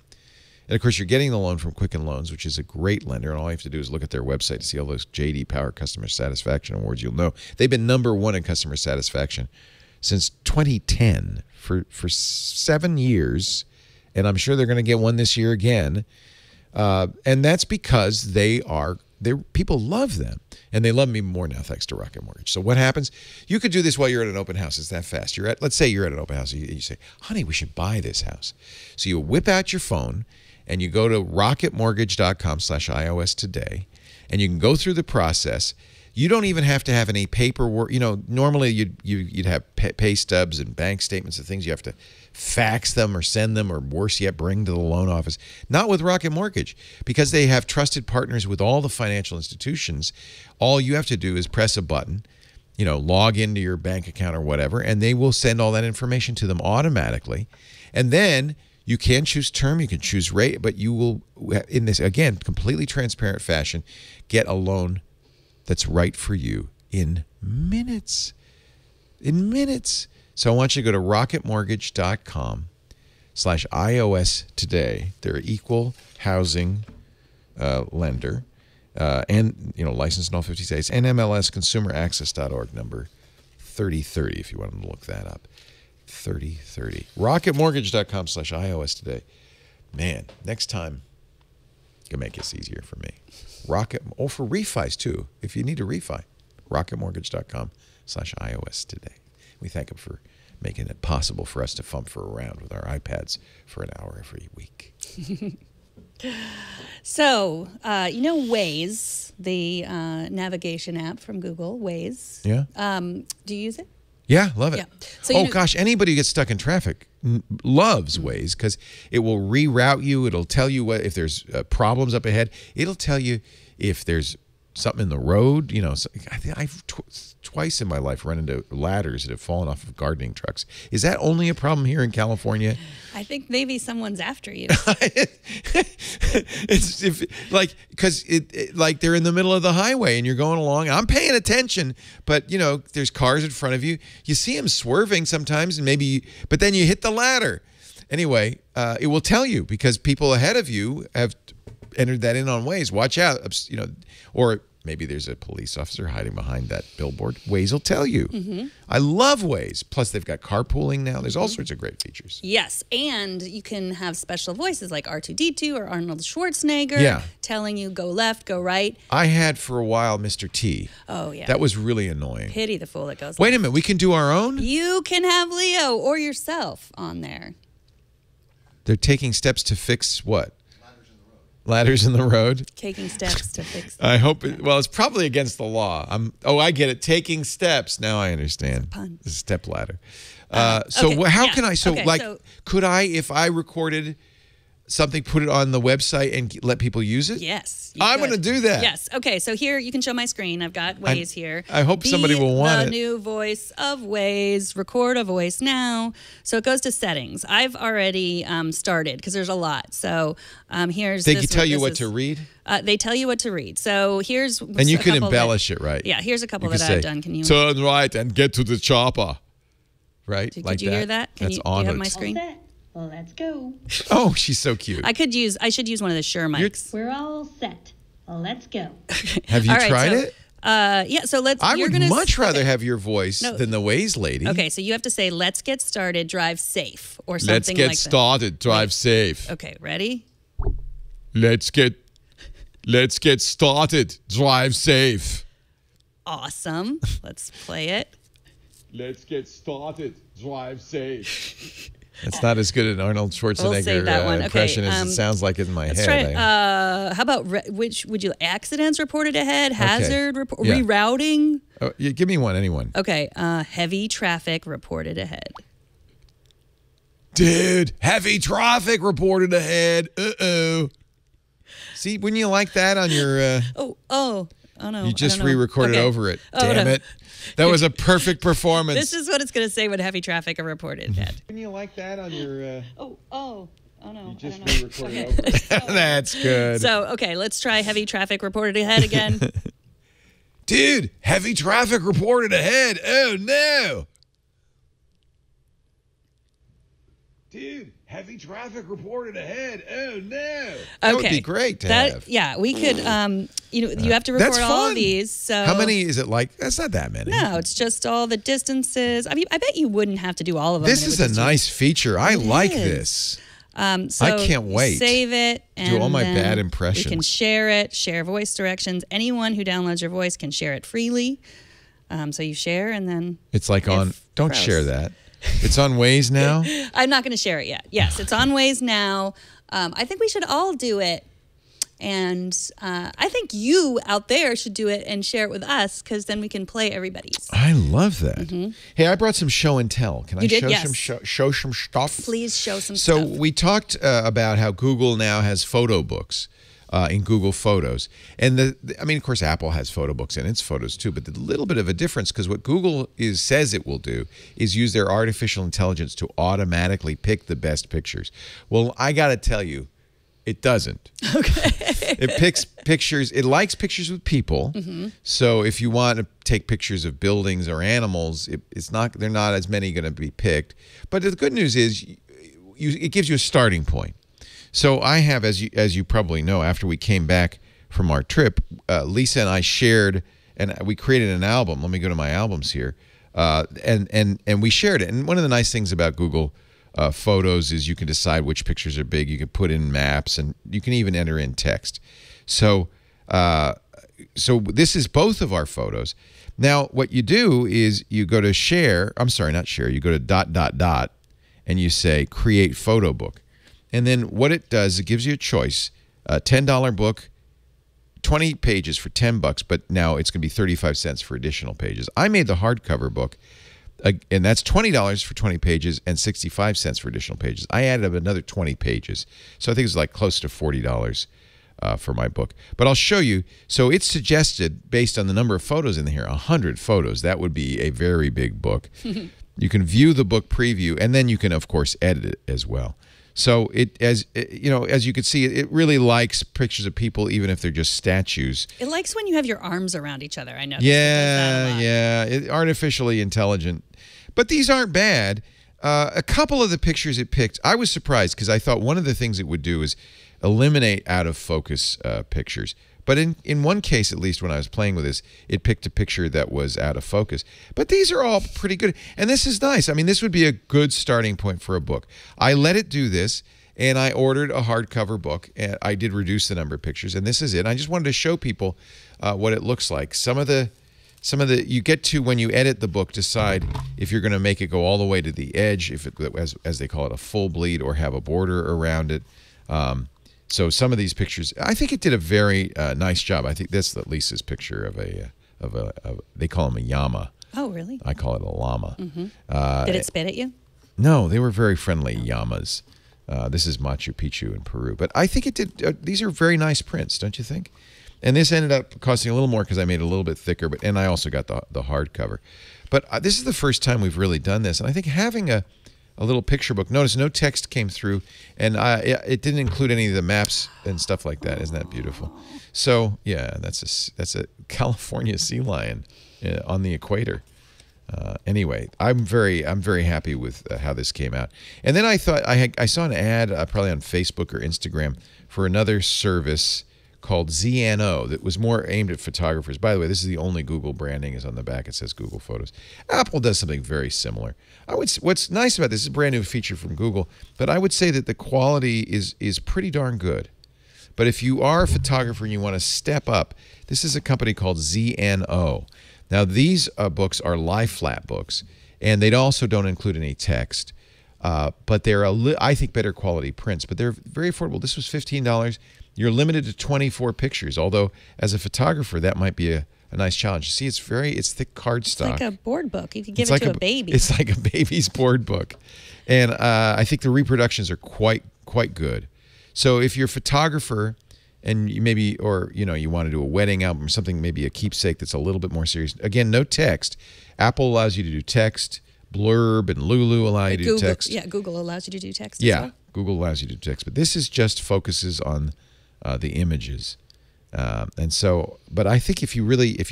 And of course, you're getting the loan from Quicken Loans, which is a great lender. And all you have to do is look at their website to see all those J.D. Power Customer Satisfaction Awards. You'll know they've been #1 in customer satisfaction since 2010 for 7 years. And I'm sure they're going to get one this year again. And that's because people love them. And they love me more now, thanks to Rocket Mortgage. So what happens? You could do this while you're at an open house. It's that fast. Let's say you're at an open house. You say, honey, we should buy this house. So you whip out your phone and you go to rocketmortgage.com/iOS today, and you can go through the process. You don't even have to have any paperwork. You know, normally you'd have pay stubs and bank statements and things. You have to fax them or send them, or worse yet, bring to the loan office. Not with Rocket Mortgage, because they have trusted partners with all the financial institutions. All you have to do is press a button, log into your bank account or whatever, and they will send all that information to them automatically. And then you can choose term, you can choose rate, but you will, in this, again, completely transparent fashion, get a loan that's right for you in minutes. In minutes. So I want you to go to rocketmortgage.com/iOS today. They're an equal housing lender, and licensed in all 50 states, and MLSconsumeraccess.org number 3030 if you want to look that up. 3030. Rocketmortgage.com/iOS today. Man, next time, you can make this easier for me. For refis too. If you need a refi, rocketmortgage.com/iOS today. We thank them for making it possible for us to fumfer around with our iPads for an hour every week. So, Waze, the navigation app from Google, Waze. Yeah. Do you use it? Yeah, love it. Yeah. So, gosh, anybody who gets stuck in traffic loves Waze because it will reroute you. It'll tell you if there's problems up ahead. It'll tell you if there's something in the road. I've twice in my life run into ladders that have fallen off of gardening trucks. Is that only a problem here in California? I think maybe someone's after you. Because they're in the middle of the highway and you're going along. I'm paying attention, but there's cars in front of you. You see them swerving sometimes, and but then you hit the ladder. Anyway, it will tell you because people ahead of you have entered that in on Waze. Watch out, or maybe there's a police officer hiding behind that billboard. Waze will tell you. Mm-hmm. I love Waze. Plus, they've got carpooling now. There's all sorts of great features. Yes, and you can have special voices like R2-D2 or Arnold Schwarzenegger telling you go left, go right. I had for a while Mr. T. Oh, yeah. That was really annoying. Pity the fool that goes Wait left. a minute. We can do our own? You can have Leo or yourself on there. They're taking steps to fix what? Ladders in the road. Taking steps to fix. I hope. It's probably against the law. I get it. Taking steps. Now I understand. It's a pun. It's a step ladder. Okay, How can I? So could I, if I recorded something, put it on the website, and let people use it? Yes. I'm going to do that. Yes. Okay, so here you can show my screen. I've got Waze here. I hope somebody will want the it. new voice of Waze. Record a voice now. So it goes to settings. I've already started because there's a lot. So here's They this can tell one. you This what is- to read? They tell you what to read. So here's And you a can couple embellish it, right? Yeah, here's a couple You that can I've say, done. Can you turn right and get to the chopper. Right? Did you hear that? That's do on you have it. my screen? All set. Well, let's go. Oh, she's so cute. I should use one of the Shure mics. We're all set. Well, let's go. Have you All right, tried so, it? Yeah, so let's. I you're would gonna, much rather okay. have your voice than the Waze lady. Okay, so you have to say, let's get started, drive safe, or something Let's like get that. started, drive safe. Okay, ready? Let's get started, drive safe. Awesome. Let's play it. Let's get started, drive safe. That's not as good an Arnold Schwarzenegger save that one. Okay, impression as it sounds like in my Let's head. try. How about which would you accidents reported ahead? Hazard report, Yeah. rerouting. Oh, yeah, give me one, anyone. Okay, heavy traffic reported ahead. Dude, heavy traffic reported ahead. Uh-oh. See, wouldn't you like that on your... Oh no! You just I don't know. re-recorded Okay. over it. Oh, Damn no. it. That was a perfect performance. This is what it's going to say when heavy traffic are reported ahead. Wouldn't you like that on your... Oh no! You just I don't know. re-recorded over it. That's good. So okay, let's try heavy traffic reported ahead again. Dude, heavy traffic reported ahead. Oh, no. Dude, heavy traffic reported ahead. Oh, no. That would be great to have. Yeah, we could. You have to record That's all fun. of these. So How many is it like? That's not that many. No, it's just all the distances. I mean, I bet you wouldn't have to do all of them. This and it is would a just nice feature. I like is. this. So I can't you wait. Save it. And all my then bad We impressions. can share it. Share voice directions. Anyone who downloads your voice can share it freely. So you share, and then It's like on... Don't gross. share that. It's on Waze now? I'm not going to share it yet. Yes, it's on Waze now. I think we should all do it. And I think you out there should do it and share it with us, because then we can play everybody's. I love that. Hey, I brought some show and tell. Can I You did? show Yes. some show some stuff? Please show some So stuff. we talked about how Google now has photo books in Google Photos, and I mean, of course, Apple has photo books in its photos too. But the little bit of a difference, because what Google says it will do is use their artificial intelligence to automatically pick the best pictures. Well, I got to tell you, it doesn't. Okay. It picks pictures. It likes pictures with people. So if you want to take pictures of buildings or animals, it's not. They're not as many going to be picked. But the good news is, it gives you a starting point. So I have, as you probably know, after we came back from our trip, Lisa and I shared, and we created an album. Let me go to my albums here, and we shared it. And one of the nice things about Google Photos is you can decide which pictures are big. You can put in maps, and you can even enter in text. So this is both of our photos. Now, what you do is you go to share. I'm sorry, not share. You go to ... and you say create photo book. And then what it does, it gives you a choice, a $10 book, 20 pages for $10, but now it's going to be 35 cents for additional pages. I made the hardcover book, and that's $20 for 20 pages and 65 cents for additional pages. I added up another 20 pages, so I think it's like close to $40 for my book. But I'll show you. So it's suggested, based on the number of photos in here, 100 photos. That would be a very big book. You can view the book preview, and then you can, of course, edit it as well. So as you can see, it really likes pictures of people, even if they're just statues. It likes when you have your arms around each other. I know. Yeah. Artificially intelligent. But these aren't bad. A couple of the pictures it picked, I was surprised, because I thought one of the things it would do is eliminate out of focus pictures. But in one case, at least when I was playing with this, it picked a picture that was out of focus. But these are all pretty good. And this is nice. I mean, this would be a good starting point for a book. I let it do this, and I ordered a hardcover book. And I did reduce the number of pictures, and this is it. I just wanted to show people what it looks like. Some of the you get to, when you edit the book, decide if you're going to make it go all the way to the edge, if it, as they call it, a full bleed, or have a border around it. So some of these pictures, I think it did a very nice job. I think that's Lisa's picture of they call him a llama. Oh, really? I call it a llama. Did it spit at you? No, they were very friendly llamas. This is Machu Picchu in Peru. But I think it did. These are very nice prints, don't you think? And this ended up costing a little more because I made it a little bit thicker. And I also got the hardcover. But this is the first time we've really done this. And I think having a little picture book. Notice no text came through, and it didn't include any of the maps and stuff like that. Isn't that beautiful? So yeah, that's a California sea lion on the equator. Anyway, I'm very happy with how this came out. And then I thought I saw an ad probably on Facebook or Instagram for another service called ZNO that was more aimed at photographers. By the way, this is the only Google branding is on the back. It says Google Photos. Apple does something very similar. What's nice about this is a brand new feature from Google, but I would say that the quality is pretty darn good. But if you are a photographer and you want to step up, this is a company called ZNO. Now, these books are lie flat books, and they also don't include any text. But they're, I think, better quality prints. But they're very affordable. This was $15. You're limited to 24 pictures, although as a photographer, that might be a nice challenge. You see, it's thick cardstock. It's like a board book. You could give it to a baby. It's like a baby's board book. And I think the reproductions are quite good. So if you're a photographer and you maybe, or you want to do a wedding album or something, maybe a keepsake that's a little bit more serious. Again, no text. Apple allows you to do text. Blurb and Lulu allow you to do text. Yeah, Google allows you to do text Yeah, as well. Google allows you to do text. But this is just focuses on the images. And so, but I think if you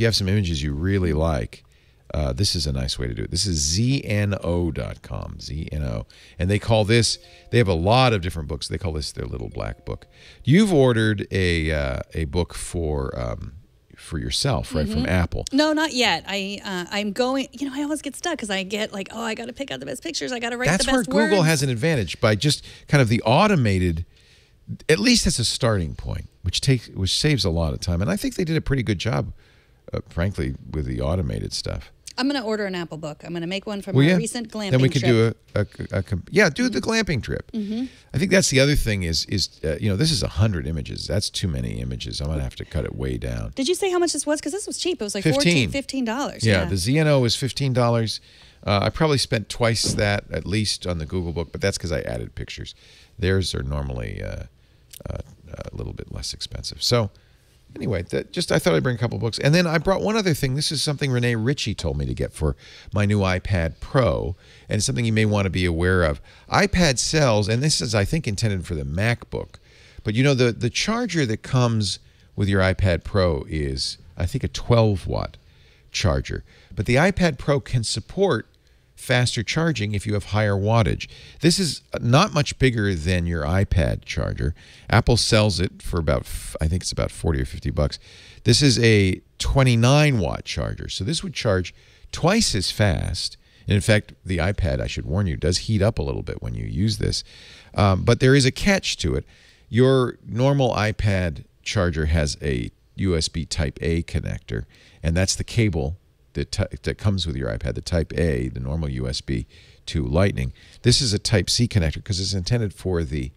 have some images you really like, this is a nice way to do it. This is ZNO.com, ZNO. And they have a lot of different books. They call this their little black book. You've ordered a book for yourself, right, from Apple. No, not yet. I'm going, I always get stuck because I get like, oh, I got to pick out the best pictures. I got to write the best words. That's where Google has an advantage by just kind of the automated, at least as a starting point, which saves a lot of time. And I think they did a pretty good job, frankly, with the automated stuff. I'm going to order an Apple book. I'm going to make one from a recent glamping trip. Then we could do do the glamping trip. I think that's the other thing is this is 100 images. That's too many images. I'm going to have to cut it way down. Did you say how much this was? Because this was cheap. It was like $15. Yeah, the ZNO was $15. I probably spent twice that at least on the Google book, but that's because I added pictures. Theirs are normally a little bit less expensive. So anyway, I thought I'd bring a couple books. And then I brought one other thing. This is something Renee Ritchie told me to get for my new iPad Pro, and it's something you may want to be aware of. iPad sells, and this is, I think, intended for the MacBook. But the charger that comes with your iPad Pro is, I think, a 12-watt charger. But the iPad Pro can support faster charging if you have higher wattage. This is not much bigger than your iPad charger. Apple sells it for about, I think it's about 40 or 50 bucks. This is a 29-watt charger. So this would charge twice as fast. And in fact, the iPad, I should warn you, does heat up a little bit when you use this. But there is a catch to it. Your normal iPad charger has a USB Type-A connector, and that's the cable that comes with your iPad, the Type-A, the normal USB to Lightning. This is a Type-C connector because it's intended for the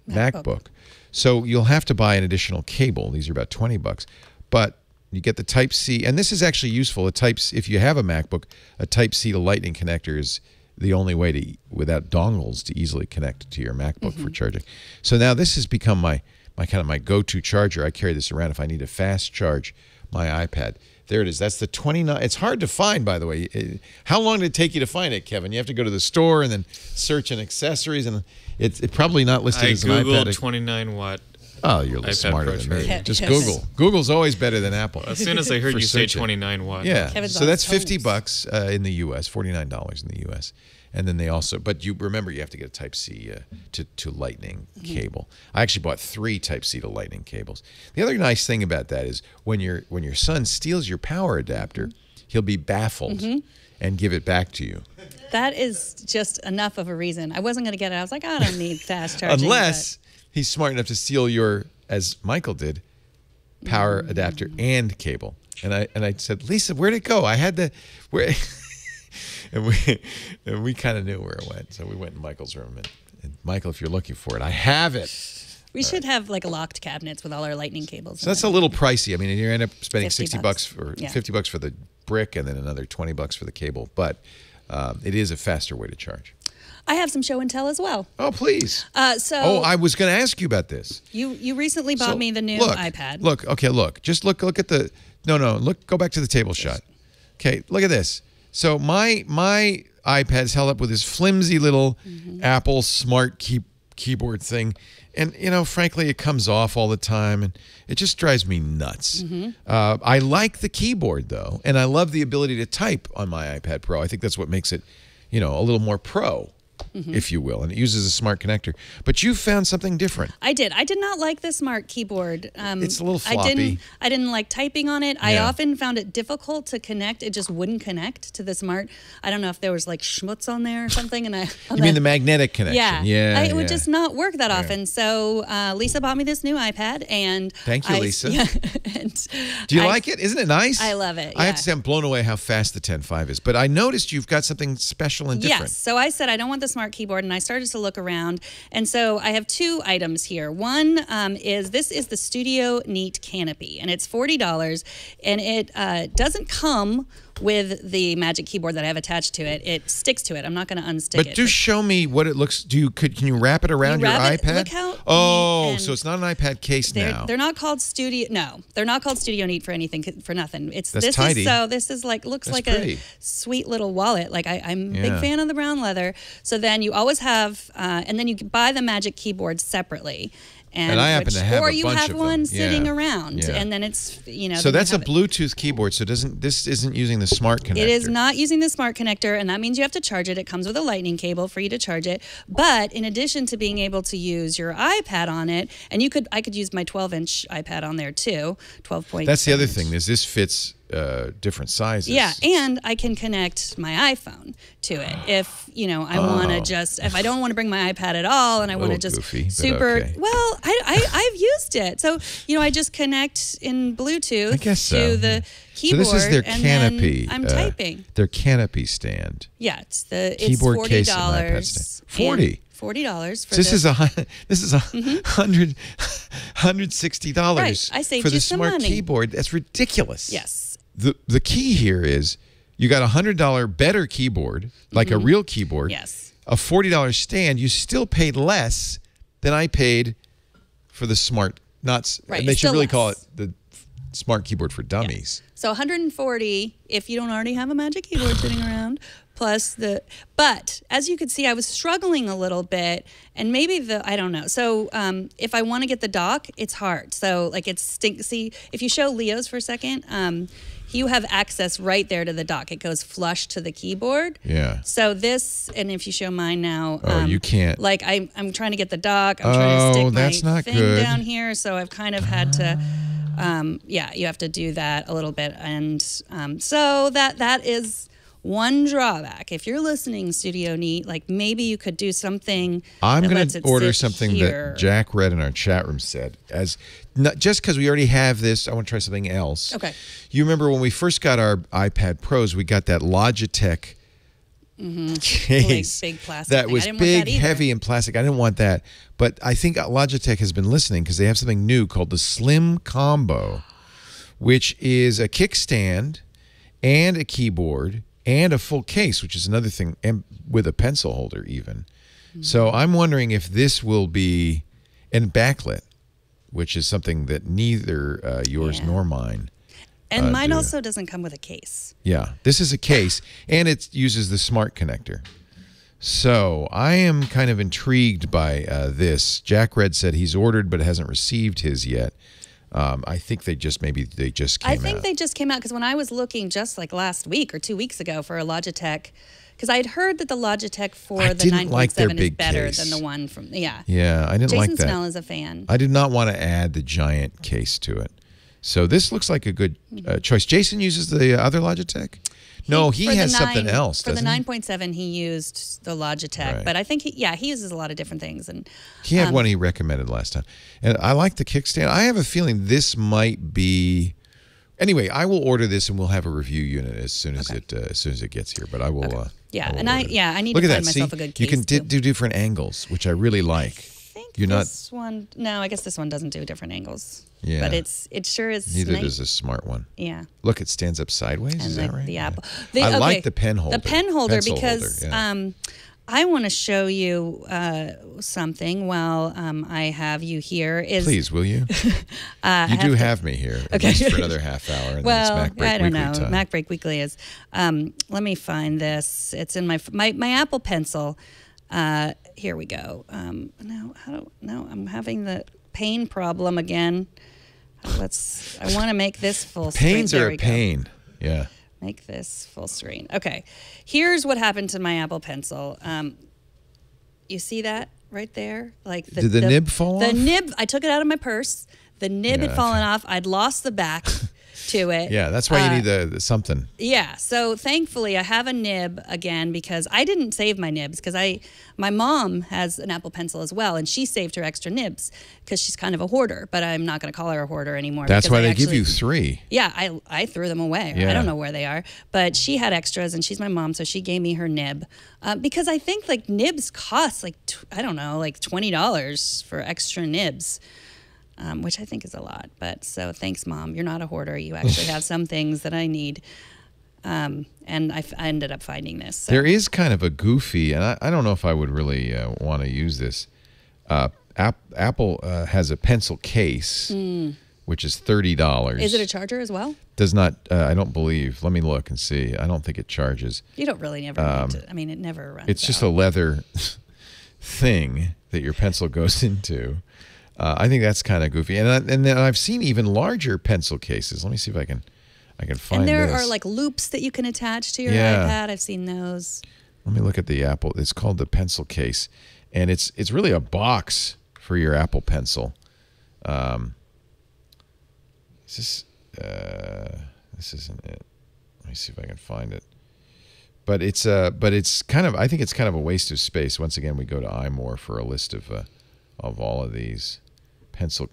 MacBook. So you'll have to buy an additional cable. These are about 20 bucks. But you get the Type-C, and this is actually useful. If you have a MacBook, a Type-C to Lightning connector is the only way to, without dongles, to easily connect to your MacBook for charging. So now this has become my go-to charger. I carry this around if I need to fast charge my iPad. There it is. That's the 29. It's hard to find, by the way. How long did it take you to find it, Kevin? You have to go to the store and then search in accessories, and it's probably not listed as an iPad. I Googled 29-watt. Oh, you're a little smarter than me. Just Google. Google's always better than Apple. As soon as I heard you say 29 watt. Yeah. Kevin's So that's on his 50 toes. bucks in the U.S., $49 in the U.S. And then they also, but you remember you have to get a Type-C to Lightning cable. I actually bought 3 Type-C to Lightning cables. The other nice thing about that is when your son steals your power adapter, he'll be baffled and give it back to you. That is just enough of a reason. I wasn't going to get it. I was like, I don't need fast charging. Unless he's smart enough to steal your, as Michael did, power adapter and cable. And I said, Lisa, where'd it go? I had where. And we kind of knew where it went. So we went in Michael's room. And Michael, if you're looking for it, I have it. We should have like locked cabinets with all our lightning cables. So that's a little pricey. I mean, you end up spending 50 60 bucks or 50 bucks for the brick and then another 20 bucks for the cable. But it is a faster way to charge. I have some show and tell as well. Oh, please. So I was going to ask you about this. You recently bought me the new iPad. Look. Just look at the. No. Look. Go back to the table shot. Okay. Look at this. So my iPad's held up with this flimsy little Apple Smart keyboard thing, and frankly, it comes off all the time, and it just drives me nuts. I like the keyboard though, and I love the ability to type on my iPad Pro. I think that's what makes it, a little more pro. If you will, and it uses a smart connector. But you found something different. I did not like the smart keyboard. It's a little floppy. I didn't like typing on it. I often found it difficult to connect. It just wouldn't connect to the smart. I don't know if there was like schmutz on there or something. And you mean the magnetic connection? It would just not work that often. So Lisa bought me this new iPad, and thank you, Lisa. Yeah, do you like it? Isn't it nice? I love it. I have to say I'm blown away how fast the 10.5 is. But I noticed you've got something special and different. Yes. So I said I don't want the smart keyboard, and I started to look around, and so I have two items here. One is the Studio Neat Canopy, and it's $40, and it doesn't come with the Magic Keyboard that I have attached to it. It sticks to it. I'm not going to unstick it. But do show me what it looks. Can you wrap it around your iPad? Look how so it's not an iPad case now. They're not called Studio. No, they're not called Studio Neat for anything, for nothing. That's tidy. This is looks like pretty. a sweet little wallet. Like I'm a big fan of the brown leather. So then you always have, and then you buy the Magic Keyboard separately. And I happen to have or a you bunch have of one them. sitting around, Yeah. and then it's So that's a Bluetooth keyboard. So this isn't using the smart connector. It is not using the smart connector, and that means you have to charge it. It comes with a lightning cable for you to charge it. But in addition to being able to use your iPad on it, and I could use my 12-inch iPad on there too, 12.7. That's the other thing. This fits different sizes. Yeah, and I can connect my iPhone to it if I want to if I don't want to bring my iPad at all, and I want to just goofy, okay. Well, I've used it, so I just connect in Bluetooth to the keyboard. So this is their canopy. I'm typing. Their canopy stand. Yeah, it's keyboard $40. case and iPad stand. $40. For this is $160 Right, I saved for the you some smart money. keyboard. That's ridiculous. Yes. The key here is you got a $100 better keyboard, like a real keyboard. Yes. A $40 stand. You still paid less than I paid for the smart. Right. And they should really call it the smart keyboard for dummies. Yeah. So $140 if you don't already have a Magic Keyboard sitting around. But as you could see, I was struggling a little bit, and maybe I don't know. So if I want to get the dock, it's hard. So see, if you show Leo's for a second, you have access right there to the dock. It goes flush to the keyboard. Yeah. So and if you show mine now, you can't. I'm trying to get the dock. I'm trying to stick that's my not thing good. down here. So I've kind of had to. You have to do that a little bit, and so that is one drawback. If you're listening, Studio Neat, maybe you could do something. I'm going to order something here. that Jack read in our chat room said. Just because we already have this, I want to try something else. Okay. You remember when we first got our iPad Pros, we got that Logitech case. Big plastic that thing. was I didn't big, want that either. heavy, and plastic. I didn't want that. But I think Logitech has been listening because they have something new called the Slim Combo, which is a kickstand and a keyboard and a full case, which is another thing, and with a pencil holder even. So I'm wondering if this will be, and backlit, which is something that neither yours nor mine. And mine also doesn't come with a case. Yeah, this is a case, and it uses the smart connector. So I am kind of intrigued by this. Jack Red said he's ordered but hasn't received his yet. I think they just came out. I think they just came out because when I was looking just last week or 2 weeks ago for a Logitech, because I had heard that the Logitech for the 9.7 is better than the one from Yeah, I didn't like that. Jason Snell is a fan. I did not want to add the giant case to it. So this looks like a good choice. Jason uses the other Logitech? No, he has something else, doesn't he? For the 9.7, he used the Logitech. Right. But I think, he uses a lot of different things. And he had one he recommended last time. And I like the kickstand. I have a feeling this might be... Anyway, I will order this and we'll have a review unit as soon as it gets here. But I will... I need Look to at find that. myself See, a good case. you can do different angles, which I really like. This one... No, I guess this one doesn't do different angles. Yeah. But it sure is Neither nice. does a smart one. Yeah. Look, it stands up sideways. And is that right? The Apple. I like the pen holder. The pen holder Pencil because holder, I want to show you something while I have you here. Please, will you? You do have me here, at least for another half hour. And well, then it's Mac Break I don't Weekly know. time. Mac Break Weekly is. Let me find this. It's in my Apple Pencil. Here we go. No, I'm having the pain problem again. I want to make this full screen. Pains are a pain. Yeah. Make this full screen. Okay. Here's what happened to my Apple Pencil. You see that right there? Like Did the nib fall off? The nib, I took it out of my purse. The nib had fallen off. I'd lost the back to it. Yeah, that's why you need the something. Yeah. So thankfully I have a nib again because I didn't save my nibs because my mom has an Apple Pencil as well, and she saved her extra nibs because she's kind of a hoarder, but I'm not going to call her a hoarder anymore. That's why they give you 3. Yeah, I threw them away. Yeah. I don't know where they are, but she had extras, and she's my mom, so she gave me her nib because I think like nibs cost like like $20 for extra nibs. Which I think is a lot. But so thanks, Mom. You're not a hoarder. You actually have some things that I need. And I ended up finding this. So. There is kind of a goofy, and I don't know if I would really want to use this. Apple has a pencil case, which is $30. Is it a charger as well? Does not, I don't believe. Let me look and see. I don't think it charges. You don't really never need to. I mean, it never runs It's just out. a leather thing that your pencil goes into. I think that's kind of goofy, and then I've seen even larger pencil cases. Let me see if I can find. And there this. are like loops that you can attach to your Yeah. iPad. I've seen those. Let me look at the Apple. It's called the pencil case, and it's really a box for your Apple Pencil. This isn't it. Let me see if I can find it. But it's kind of, I think it's kind of a waste of space. Once again, we go to iMore for a list of all of these pencil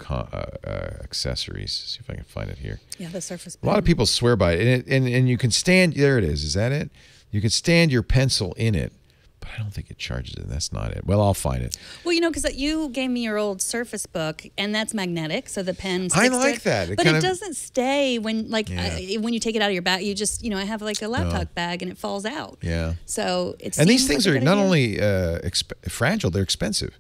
accessories. See if I can find it here. Yeah, the Surface A lot of people swear by it, and you can stand. There it is. Is that it? You can stand your pencil in it, but I don't think it charges it. That's not it. Well, I'll find it. Well, because you gave me your old Surface Book, and that's magnetic, so the pen sticks I to like it. that. But it doesn't stay when Yeah. when you take it out of your bag. You just I have like a laptop bag, and it falls out. Yeah. So it's And these things are not only fragile; they're expensive.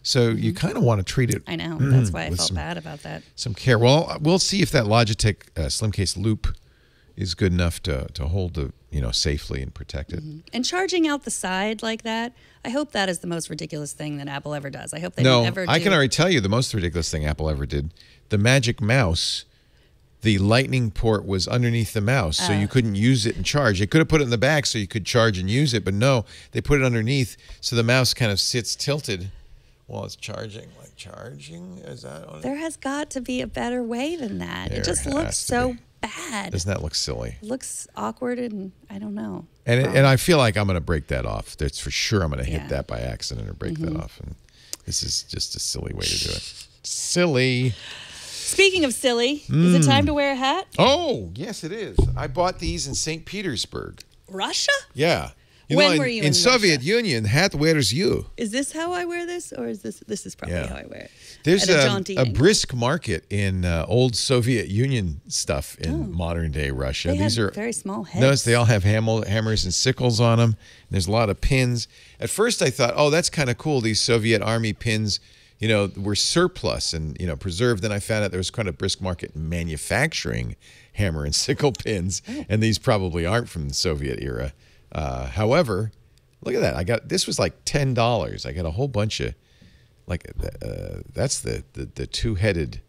So you kind of want to treat it. I know. That's why I with felt bad about that. Some care. Well, we'll see if that Logitech slim case loop is good enough to hold the safely and protect it. And charging out the side like that, I hope that is the most ridiculous thing that Apple ever does. I hope they No, never do. I can already tell you the most ridiculous thing Apple ever did. The Magic Mouse, the lightning port was underneath the mouse, so you couldn't use it and charge. They could have put it in the back so you could charge and use it, but no, they put it underneath so the mouse kind of sits tilted while it's charging. Like charging? Is that on it? There has got to be a better way than that. There It just has looks to so be. bad. Doesn't that look silly? Looks awkward, and I don't know. And I feel like I'm going to break that off. That's for sure. I'm going to hit Yeah. that by accident or break that off. And this is just a silly way to do it. Silly. Speaking of silly, is it time to wear a hat? Oh, yes, it is. I bought these in St. Petersburg. Russia? Yeah. When were you in Soviet Russia? Union, hat wears you. Is this how I wear this, or is this is probably Yeah. how I wear it? There's At a jaunty angle. brisk market in old Soviet Union stuff in modern day Russia. They These had are very small heads. Notice they all have hammers and sickles on them. There's a lot of pins. At first I thought, oh, that's kind of cool. These Soviet Army pins, were surplus and, preserved. Then I found out there was kind of brisk market in manufacturing hammer and sickle pins. And these probably aren't from the Soviet era. However, look at that. This was like $10. I got a whole bunch of, that's the two-headed,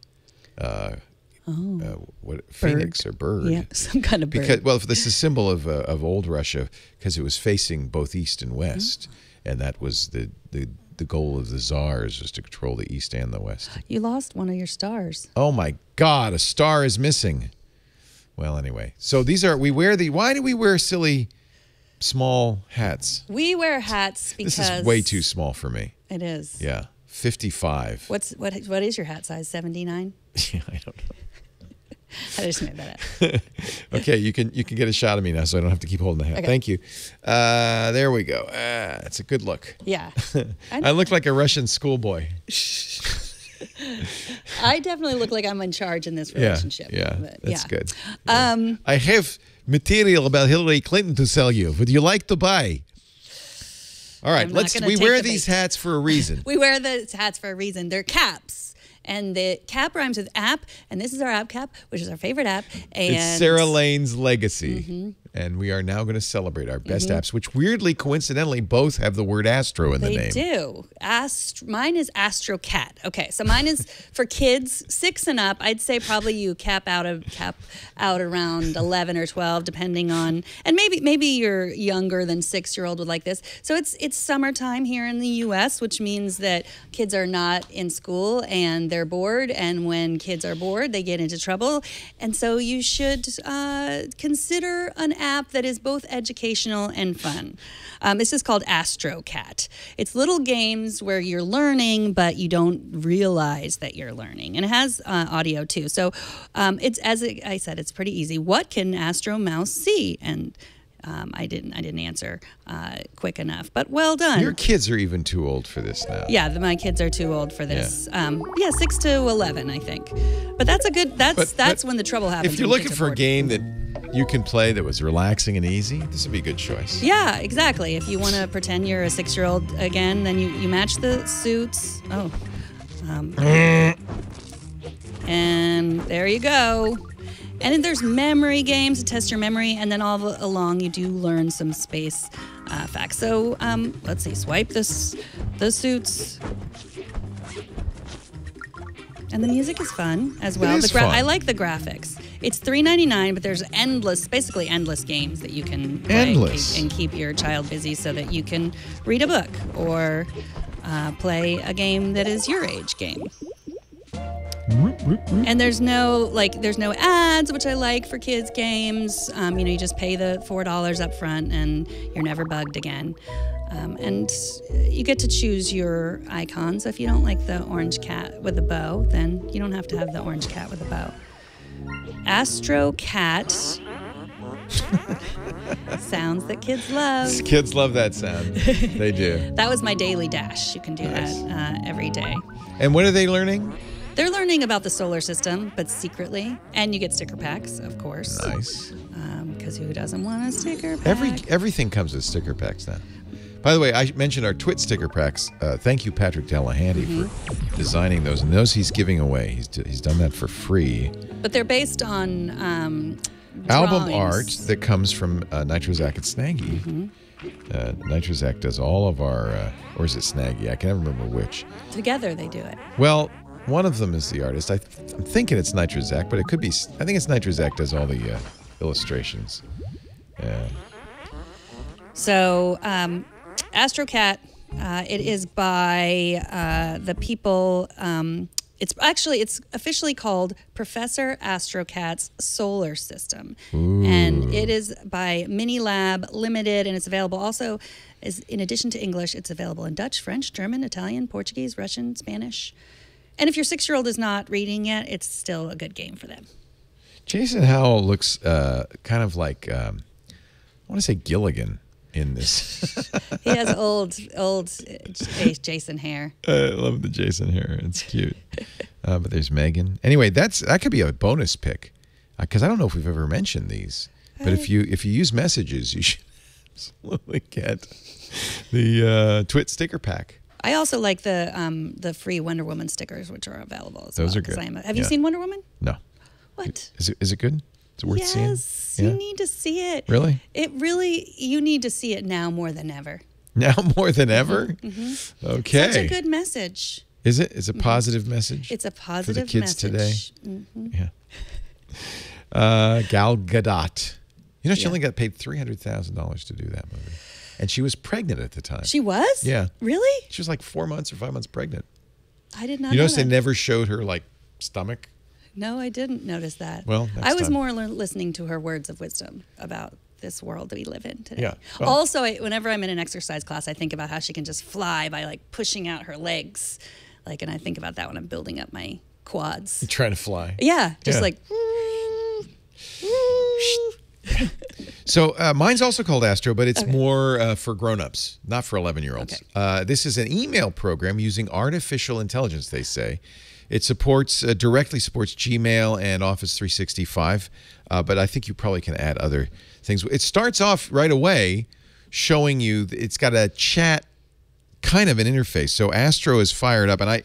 phoenix or bird. Yeah, some kind of bird. Because this is a symbol of old Russia because it was facing both east and west, and that was the goal of the czars was to control the east and the west. You lost one of your stars. Oh my God, a star is missing. Well, anyway, so why do we wear silly small hats? We wear hats because This is way too small for me. It is. Yeah, 55. What is your hat size? 79? Yeah, I don't know. I just made that up. Okay, you can get a shot of me now, so I don't have to keep holding the hat. Okay. Thank you. There we go. It's a good look. Yeah. I look like a Russian schoolboy. I definitely look like I'm in charge in this relationship. Yeah, but, that's yeah. good. I have material about Hillary Clinton to sell you. Would you like to buy? All right, we wear these hats for a reason. We wear the hats for a reason. They're caps. And the cap rhymes with app, and this is our app cap, which is our favorite app. And it's Sarah Lane's legacy. And we are now going to celebrate our best apps, which weirdly, coincidentally, both have the word Astro in the name. They do. Mine is Astro Cat. Okay, so mine is for kids 6 and up. I'd say probably you cap out around 11 or 12, depending on, and maybe you're younger than 6-year-old would like this. So it's summertime here in the U.S., which means that kids are not in school and they're bored. And when kids are bored, they get into trouble. And so you should consider an app that is both educational and fun. This is called Astro Cat. It's little games where you're learning, but you don't realize that you're learning. And it has audio too. So it's, as I said, it's pretty easy. What can Astro Mouse see? And I didn't answer quick enough, but well done. Your kids are even too old for this now. Yeah, my kids are too old for this. Yeah, 6 to 11, I think. But that's a good. That's when the trouble happens. If you're looking for a game that you can play that was relaxing and easy, this would be a good choice. Yeah, exactly. If you want to pretend you're a 6-year-old again, then you match the suits. Oh, and there you go. And then there's memory games to test your memory, and then all along you do learn some space facts. So let's see, swipe the suits. And the music is fun as well. It is fun. I like the graphics. It's $3.99, but there's basically endless games that you can play and keep your child busy so that you can read a book or play a game that is your age game. And there's no ads, which I like for kids games. You just pay the $4 up front and you're never bugged again. And you get to choose your icon. So if you don't like the orange cat with a bow, then you don't have to have the orange cat with a bow. Astro Cat. Sounds that kids love. Kids love that sound. They do. That was my daily dash. You can do that every day. And what are they learning? They're learning about the solar system, but secretly. And you get sticker packs, of course. Nice. Because who doesn't want a sticker pack? Everything comes with sticker packs now. By the way, I mentioned our Twit sticker packs. Thank you, Patrick Delahanty, for designing those. And those he's giving away. He's done that for free. But they're based on album art that comes from Nitrozac and Snaggy. Nitrozac does all of our, or is it Snaggy? I can't remember which. Together they do it. Well, one of them is the artist. I'm thinking it's Nitrozac, but it could be. I think it's Nitrozac does all the illustrations. So, Astro Cat. It is by the people. It's officially called Professor Astro Cat's Solar System, and it is by Mini Lab Limited, and it's available also. In addition to English, it's available in Dutch, French, German, Italian, Portuguese, Russian, Spanish. And if your 6-year-old is not reading yet, it's still a good game for them. Jason Howell looks kind of like, I want to say Gilligan in this. He has old Jason hair. I love the Jason hair. It's cute. But there's Megan. Anyway, that could be a bonus pick because I don't know if we've ever mentioned these. But if you use messages, you should absolutely get the Twit sticker pack. I also like the free Wonder Woman stickers, which are available as well. Those are good. Have you seen Wonder Woman? No. What? Is it good? Is it worth seeing? Yes, you need to see it. Really? You need to see it now more than ever. Now more than ever? Mm-hmm. Okay. Such a good message. Is it? It's a positive message? It's a positive for the kids message. Today? Mm-hmm. Yeah. Gal Gadot. She only got paid $300,000 to do that movie. And she was pregnant at the time. She was? Yeah. Really? She was like 4 months or 5 months pregnant. I did not know You notice that. they never showed her like stomach? No, I didn't notice that. Well, I was more listening to her words of wisdom about this world that we live in today. Yeah. Well, also, whenever I'm in an exercise class, I think about how she can just fly by like pushing out her legs. And I think about that when I'm building up my quads. You're trying to fly. Yeah. Just like... So mine's also called Astro, but it's more for grown-ups, not for 11-year-olds. Okay. This is an email program using artificial intelligence, they say. It directly supports Gmail and Office 365, but I think you probably can add other things. It starts off right away showing you it's got a chat kind of an interface. So Astro is fired up, and I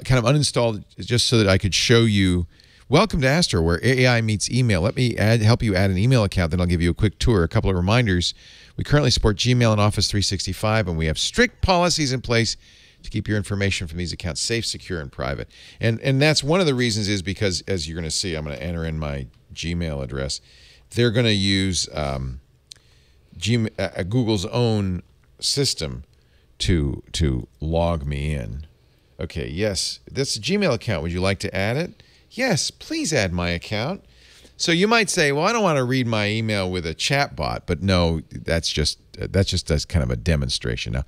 kind of uninstalled it just so that I could show you. Welcome to Astro, where AI meets email. Let me help you add an email account, then I'll give you a quick tour. A couple of reminders. We currently support Gmail and Office 365, and we have strict policies in place to keep your information from these accounts safe, secure, and private. And that's one of the reasons is because, as you're going to see, I'm going to enter in my Gmail address. They're going to use Google's own system to log me in. Okay, yes, that's a Gmail account. Would you like to add it? Yes, please add my account. So you might say, well, I don't want to read my email with a chat bot, but no, that's just kind of a demonstration now.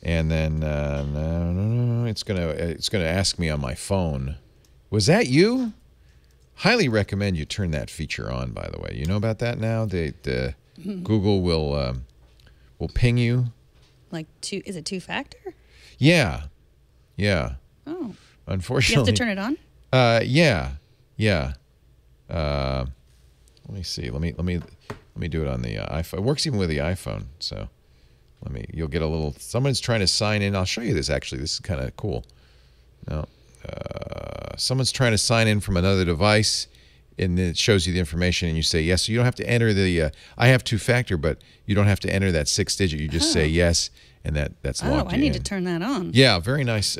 And then no, it's gonna ask me on my phone. Was that you? Highly recommend you turn that feature on. By the way, you know about that now. Google will ping you. Like is it two-factor? Yeah. Oh. Unfortunately, you have to turn it on. Yeah. Let me see. Let me do it on the iPhone. It works even with the iPhone. So you'll get a little. Someone's trying to sign in. I'll show you this. Actually, this is kind of cool. No, someone's trying to sign in from another device, and it shows you the information, and you say yes. So you don't have to enter the. I have two-factor, but you don't have to enter that 6-digit. You just say yes, and that's logged in. I need to turn that on. Yeah, very nice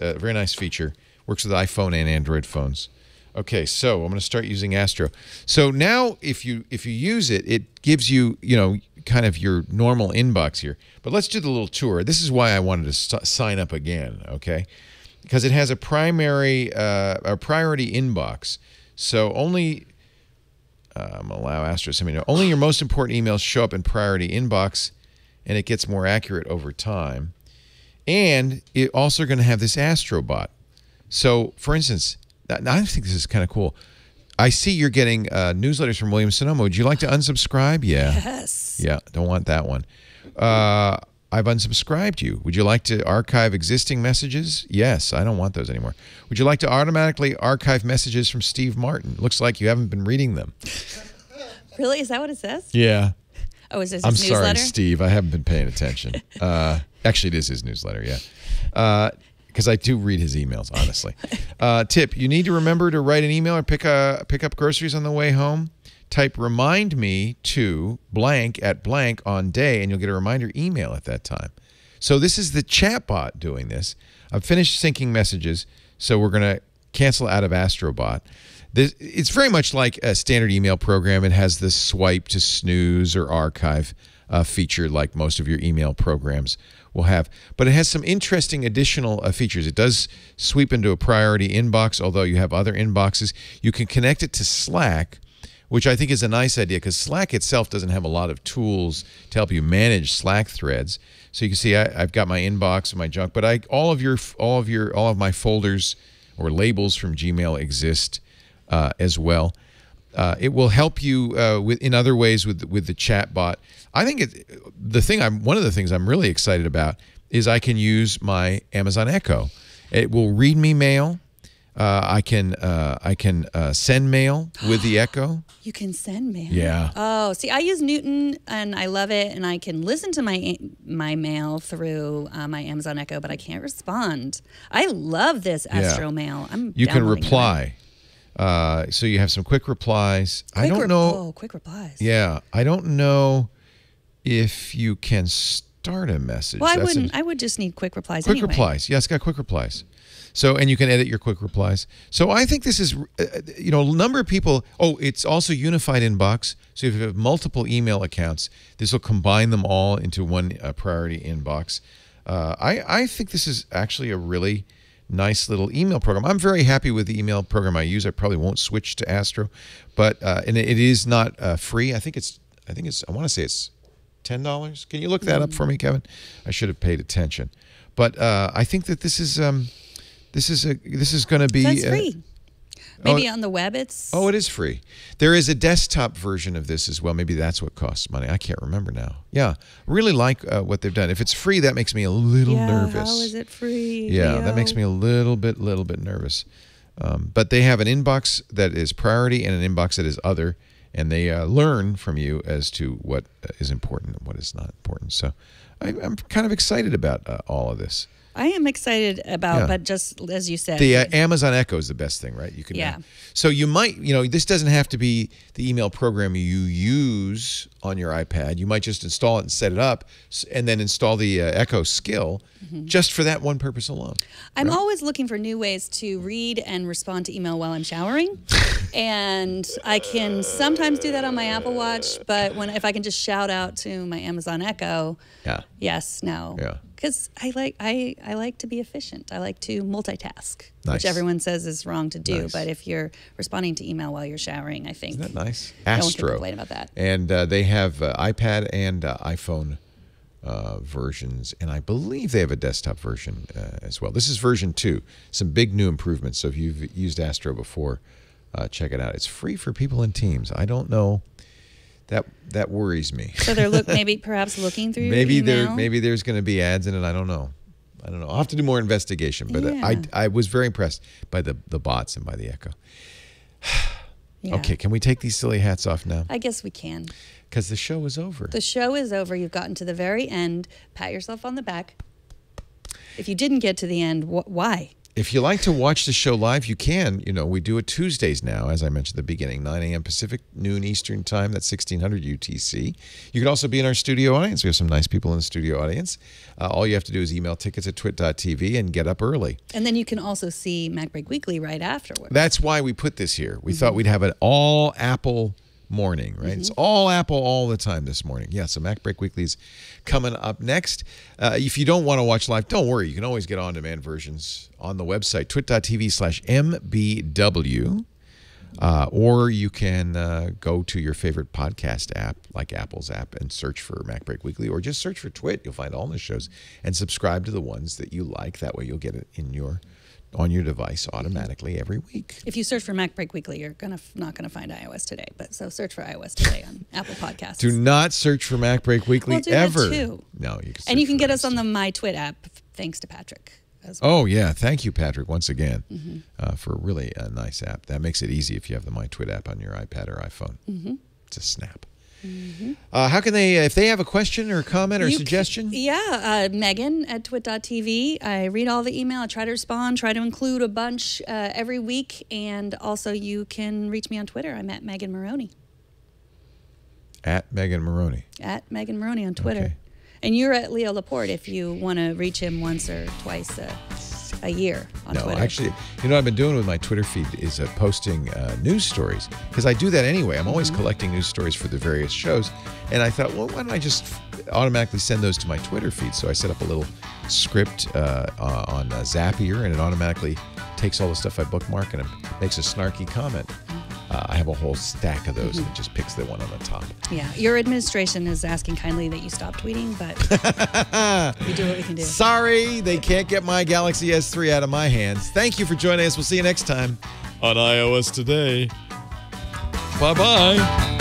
feature. Works with iPhone and Android phones. Okay, so I'm going to start using Astro. So now, if you use it, it gives you kind of your normal inbox here. But let's do the little tour. This is why I wanted to sign up again. Okay, because it has a priority inbox. So only allow Astro to send me. Only your most important emails show up in priority inbox, and it gets more accurate over time. And it also going to have this Astro bot. So, for instance, I think this is kind of cool. I see you're getting newsletters from Williams Sonoma. Would you like to unsubscribe? Yeah. Yes. Yeah, don't want that one. I've unsubscribed you. Would you like to archive existing messages? Yes, I don't want those anymore. Would you like to automatically archive messages from Steve Martin? Looks like you haven't been reading them. Really? Is that what it says? Yeah. Oh, is this I'm his newsletter? sorry, Steve. I haven't been paying attention. Actually, it is his newsletter, yeah. Because I do read his emails, honestly. Tip, you need to remember to write an email or pick up groceries on the way home. Type remind me to blank at blank on day, and you'll get a reminder email at that time. So this is the chatbot doing this. I've finished syncing messages, so we're going to cancel out of AstroBot. It's very much like a standard email program. It has the swipe to snooze or archive feature like most of your email programs will have. But it has some interesting additional features. It does sweep into a priority inbox, although you have other inboxes. You can connect it to Slack, which I think is a nice idea because Slack itself doesn't have a lot of tools to help you manage Slack threads. So you can see I've got my inbox and my junk, but all of my folders or labels from Gmail exist as well. It will help you in other ways with the chat bot. I think one of the things I'm really excited about is I can use my Amazon Echo. It will read me mail. I can send mail with the Echo. You can send mail. Yeah. Oh, see, I use Newton and I love it, and I can listen to my mail through my Amazon Echo, but I can't respond. I love this Astro Mail. You can reply. So you have some quick replies. I don't know. Oh, quick replies. Yeah, I don't know if you can start a message. Well, I would just need quick replies. Quick replies. Yeah, it's got quick replies. So, and you can edit your quick replies. So I think this is, a number of people. Oh, it's also unified inbox. So if you have multiple email accounts, this will combine them all into one priority inbox. I think this is actually a really nice little email program. I'm very happy with the email program I use. I probably won't switch to Astro, but and it is not free. I want to say it's $10. Can you look that up for me, Kevin? I should have paid attention. But I think that this is going to be. That's free. Maybe on the web it's. Oh, it is free. There is a desktop version of this as well. Maybe that's what costs money. I can't remember now. Yeah, really like what they've done. If it's free, that makes me a little nervous. How is it free? Yeah, that makes me a little bit nervous. But they have an inbox that is priority and an inbox that is other, and they learn from you as to what is important and what is not important. So I'm kind of excited about all of this. I am excited about, but just as you said, the Amazon Echo is the best thing, right? You can, so you might, this doesn't have to be the email program you use on your iPad. You might just install it and set it up, and then install the Echo skill just for that one purpose alone. I'm always looking for new ways to read and respond to email while I'm showering, and I can sometimes do that on my Apple Watch. But if I can just shout out to my Amazon Echo, yes, no. Because I like to be efficient. I like to multitask, which everyone says is wrong to do. But if you're responding to email while you're showering, I think isn't that nice? No one can Astro, complain about that. And they have iPad and iPhone versions, and I believe they have a desktop version as well. This is version 2. Some big new improvements. So if you've used Astro before, check it out. It's free for people in Teams. I don't know. That worries me. So they're perhaps looking through maybe email? Maybe there's going to be ads in it. I don't know. I'll have to do more investigation. But I was very impressed by the bots and by the Echo. Okay, can we take these silly hats off now? I guess we can. Because the show is over. The show is over. You've gotten to the very end. Pat yourself on the back. If you didn't get to the end, why? If you like to watch the show live, you can. We do it Tuesdays now, as I mentioned at the beginning, 9 a.m. Pacific, noon Eastern time. That's 1600 UTC. You can also be in our studio audience. We have some nice people in the studio audience. All you have to do is email tickets at twit.tv and get up early. And then you can also see MacBreak Weekly right afterwards. That's why we put this here. We thought we'd have an all Apple morning, right? It's all Apple all the time this morning. Yeah, so MacBreak Weekly's coming up next. If you don't want to watch live, don't worry. You can always get on-demand versions on the website, twit.tv/mbw. Or you can go to your favorite podcast app, like Apple's app, and search for MacBreak Weekly, or just search for Twit. You'll find all the shows, and subscribe to the ones that you like. That way you'll get it on your device automatically every week. If you search for MacBreak Weekly, you're not gonna find iOS Today. So search for iOS Today on Apple Podcasts. Do not search for MacBreak Weekly ever. That too. No, you can. And you can get us on the My Twit app, thanks to Patrick as well. Oh yeah, thank you, Patrick, once again for a really nice app. That makes it easy if you have the My Twit app on your iPad or iPhone. It's a snap. How can they, if they have a question or a comment or suggestion? Megan at twit.tv. I read all the email. I try to respond, try to include a bunch every week. And also you can reach me on Twitter. I'm at Megan Maroney. At Megan Maroney. At Megan Maroney on Twitter. Okay. And you're at Leo Laporte if you want to reach him once or twice a year on Twitter. No, actually, what I've been doing with my Twitter feed is posting news stories, because I do that anyway. I'm always collecting news stories for the various shows, and I thought, well, why don't I just automatically send those to my Twitter feed? So I set up a little script on Zapier, and it automatically takes all the stuff I bookmark and it makes a snarky comment. I have a whole stack of those, and it just picks the one on the top. Yeah, your administration is asking kindly that you stop tweeting, but we do what we can do. Sorry, they can't get my Galaxy S3 out of my hands. Thank you for joining us. We'll see you next time on iOS Today. Bye-bye.